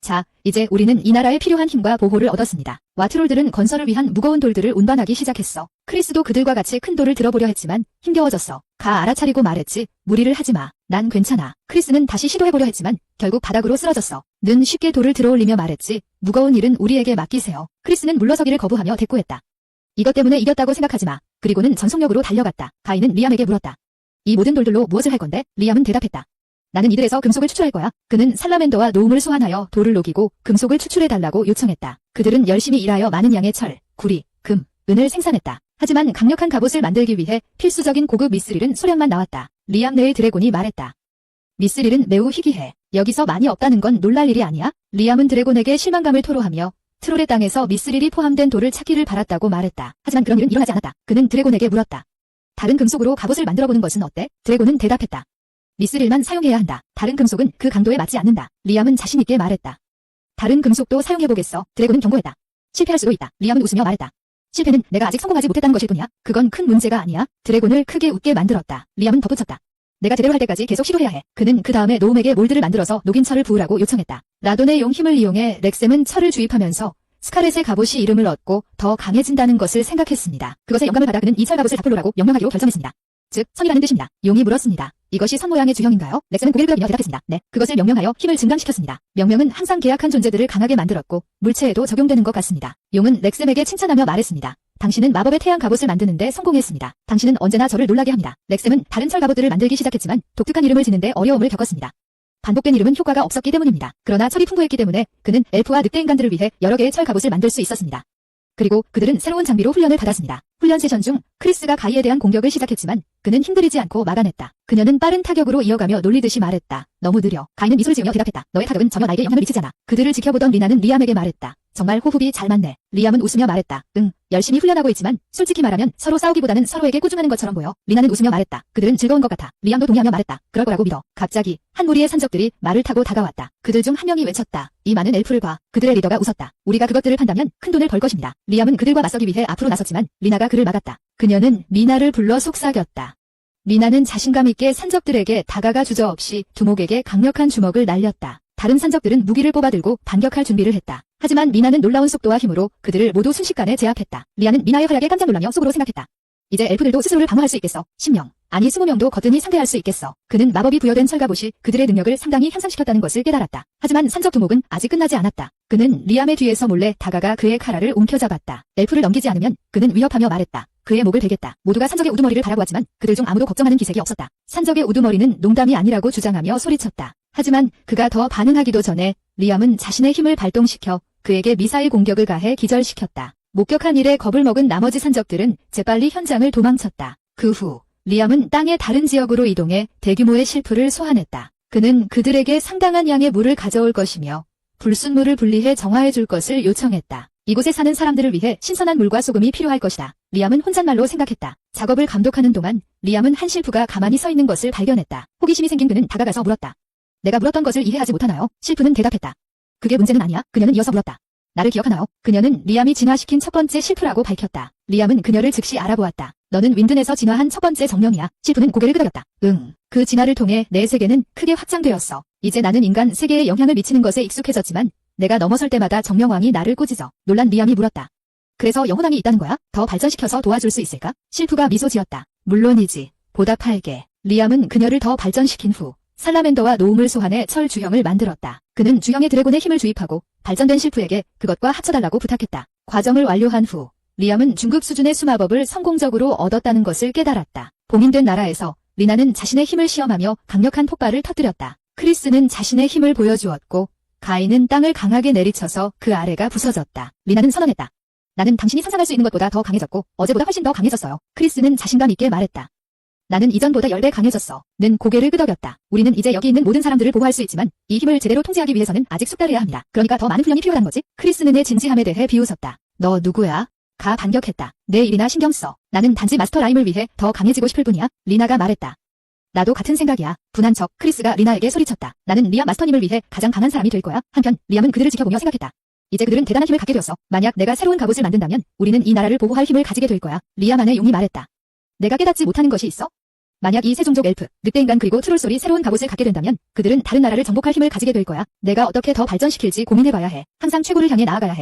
자, 이제 우리는 이 나라에 필요한 힘과 보호를 얻었습니다. 와 트롤들은 건설을 위한 무거운 돌들을 운반하기 시작했어. 크리스도 그들과 같이 큰 돌을 들어보려 했지만 힘겨워졌어. 가 알아차리고 말했지. 무리를 하지 마. 난 괜찮아. 크리스는 다시 시도해보려 했지만 결국 바닥으로 쓰러졌어. 는 쉽게 돌을 들어올리며 말했지. 무거운 일은 우리에게 맡기세요. 크리스는 물러서기를 거부하며 대꾸했다. 이것 때문에 이겼다고 생각하지 마. 그리고는 전속력으로 달려갔다. 가이는 리암에게 물었다. 이 모든 돌들로 무엇을 할 건데? 리암은 대답했다. 나는 이들에서 금속을 추출할 거야. 그는 살라멘더와 노움을 소환하여 돌을 녹이고 금속을 추출해달라고 요청했다. 그들은 열심히 일하여 많은 양의 철, 구리, 금, 은을 생산했다. 하지만 강력한 갑옷을 만들기 위해 필수적인 고급 미스릴은 소량만 나왔다. 리암 내의 드래곤이 말했다. 미스릴은 매우 희귀해. 여기서 많이 없다는 건 놀랄 일이 아니야? 리암은 드래곤에게 실망감을 토로하며 트롤의 땅에서 미스릴이 포함된 돌을 찾기를 바랐다고 말했다. 하지만 그런 일은 일어나지 않았다. 그는 드래곤에게 물었다. 다른 금속으로 갑옷을 만들어보는 것은 어때? 드래곤은 대답했다. 미스릴만 사용해야 한다. 다른 금속은 그 강도에 맞지 않는다. 리암은 자신있게 말했다. 다른 금속도 사용해보겠어. 드래곤은 경고했다. 실패할 수도 있다. 리암은 웃으며 말했다. 실패는 내가 아직 성공하지 못했다는 것일 뿐이야. 그건 큰 문제가 아니야. 드래곤을 크게 웃게 만들었다. 리암은 덧붙였다. 내가 제대로 할 때까지 계속 시도해야 해. 그는 그 다음에 노움에게 몰드를 만들어서 녹인 철을 부으라고 요청했다. 라돈의 용 힘을 이용해 렉셈은 철을 주입하면서 스카렛의 갑옷이 이름을 얻고 더 강해진다는 것을 생각했습니다. 그것에 영감을 받아 그는 이 철 갑옷을 다폴로라고 명명하기로 결정했습니다. 즉, 선이라는 뜻입니다. 용이 물었습니다. 이것이 선 모양의 주형인가요? 렉셈은 고개를 끄덕이며 대답했습니다. 네, 그것을 명명하여 힘을 증강시켰습니다. 명명은 항상 계약한 존재들을 강하게 만들었고 물체에도 적용되는 것 같습니다. 용은 렉셈에게 칭찬하며 말했습니다. 당신은 마법의 태양 갑옷을 만드는데 성공했습니다. 당신은 언제나 저를 놀라게 합니다. 렉셈은 다른 철 갑옷들을 만들기 시작했지만 독특한 이름을 짓는데 어려움을 겪었습니다. 반복된 이름은 효과가 없었기 때문입니다. 그러나 철이 풍부했기 때문에 그는 엘프와 늑대 인간들을 위해 여러 개의 철 갑옷을 만들 수 있었습니다. 그리고 그들은 새로운 장비로 훈련을 받았습니다. 훈련 세션 중 크리스가 가이에 대한 공격을 시작했지만 그는 힘들이지 않고 막아냈다. 그녀는 빠른 타격으로 이어가며 놀리듯이 말했다. 너무 느려. 가이는 미소를 지으며 대답했다. 너의 타격은 전혀 나에게 영향을 미치지 않아. 그들을 지켜보던 리나는 리암에게 말했다. 정말 호흡이 잘 맞네. 리암은 웃으며 말했다. 응, 열심히 훈련하고 있지만 솔직히 말하면 서로 싸우기보다는 서로에게 꾸중하는 것처럼 보여. 리나는 웃으며 말했다. 그들은 즐거운 것 같아. 리암도 동의하며 말했다. 그럴 거라고 믿어. 갑자기 한 무리의 산적들이 말을 타고 다가왔다. 그들 중 한 명이 외쳤다. 이 많은 엘프를 봐. 그들의 리더가 웃었다. 우리가 그것들을 판다면 큰 돈을 벌 것입니다. 리암은 그들과 맞서기 위해 앞으로 나섰지만 리나가 그를 막았다. 그녀는 미나를 불러 속삭였다. 미나는 자신감 있게 산적들에게 다가가 주저없이 두목에게 강력한 주먹을 날렸다. 다른 산적들은 무기를 뽑아들고 반격할 준비를 했다. 하지만 미나는 놀라운 속도와 힘으로 그들을 모두 순식간에 제압했다. 리아는 미나의 활약에 깜짝 놀라며 속으로 생각했다. 이제 엘프들도 스스로를 방어할 수 있겠어. 10명, 아니 20명도 거뜬히 상대할 수 있겠어. 그는 마법이 부여된 철갑옷이 그들의 능력을 상당히 향상시켰다는 것을 깨달았다. 하지만 산적 두목은 아직 끝나지 않았다. 그는 리암의 뒤에서 몰래 다가가 그의 칼알을 움켜잡았다. 엘프를 넘기지 않으면 그는 위협하며 말했다. 그의 목을 베겠다. 모두가 산적의 우두머리를 바라보았지만 그들 중 아무도 걱정하는 기색이 없었다. 산적의 우두머리는 농담이 아니라고 주장하며 소리쳤다. 하지만 그가 더 반응하기도 전에 리암은 자신의 힘을 발동시켜 그에게 미사일 공격을 가해 기절시켰다. 목격한 일에 겁을 먹은 나머지 산적들은 재빨리 현장을 도망쳤다. 그 후 리암은 땅의 다른 지역으로 이동해 대규모의 실프를 소환했다. 그는 그들에게 상당한 양의 물을 가져올 것이며 불순물을 분리해 정화해 줄 것을 요청했다. 이곳에 사는 사람들을 위해 신선한 물과 소금이 필요할 것이다. 리암은 혼잣말로 생각했다. 작업을 감독하는 동안 리암은 한 실프가 가만히 서 있는 것을 발견했다. 호기심이 생긴 그는 다가가서 물었다. 내가 물었던 것을 이해하지 못하나요? 실프는 대답했다. 그게 문제는 아니야. 그녀는 이어서 물었다. 나를 기억하나요? 그녀는 리암이 진화시킨 첫 번째 실프라고 밝혔다. 리암은 그녀를 즉시 알아보았다. 너는 윈든에서 진화한 첫 번째 정령이야. 실프는 고개를 끄덕였다. 응. 그 진화를 통해 내 세계는 크게 확장되었어. 이제 나는 인간 세계에 영향을 미치는 것에 익숙해졌지만 내가 넘어설 때마다 정령왕이 나를 꾸짖어. 놀란 리암이 물었다. 그래서 영혼왕이 있다는 거야? 더 발전시켜서 도와줄 수 있을까? 실프가 미소 지었다. 물론이지. 보답할게. 리암은 그녀를 더 발전시킨 후 살라멘더와 노움을 소환해 철 주형을 만들었다. 그는 주형의 드래곤의 힘을 주입하고 발전된 실프에게 그것과 합쳐달라고 부탁했다. 과정을 완료한 후 리암은 중급 수준의 수마법을 성공적으로 얻었다는 것을 깨달았다. 봉인된 나라에서 리나는 자신의 힘을 시험하며 강력한 폭발을 터뜨렸다. 크리스는 자신의 힘을 보여주었고 가인은 땅을 강하게 내리쳐서 그 아래가 부서졌다. 리나는 선언했다. 나는 당신이 상상할 수 있는 것보다 더 강해졌고 어제보다 훨씬 더 강해졌어요. 크리스는 자신감 있게 말했다. 나는 이전보다 10배 강해졌어. 는 고개를 끄덕였다. 우리는 이제 여기 있는 모든 사람들을 보호할 수 있지만 이 힘을 제대로 통제하기 위해서는 아직 숙달해야 합니다. 그러니까 더 많은 훈련이 필요하단 거지? 크리스는 내 진지함에 대해 비웃었다. 너 누구야? 가 반격했다. 내 일이나 신경 써. 나는 단지 마스터 라임을 위해 더 강해지고 싶을 뿐이야. 리나가 말했다. 나도 같은 생각이야. 분한 척 크리스가 리나에게 소리쳤다. 나는 리암 마스터님을 위해 가장 강한 사람이 될 거야. 한편 리암은 그들을 지켜보며 생각했다. 이제 그들은 대단한 힘을 갖게 되었어. 만약 내가 새로운 갑옷을 만든다면 우리는 이 나라를 보호할 힘을 가지게 될 거야. 리암 안의 용이 말했다. 내가 깨닫지 못하는 것이 있어? 만약 이 세 종족 엘프, 늑대인간 그리고 트롤솔이 새로운 갑옷을 갖게 된다면 그들은 다른 나라를 정복할 힘을 가지게 될 거야. 내가 어떻게 더 발전시킬지 고민해봐야 해. 항상 최고를 향해 나아가야 해.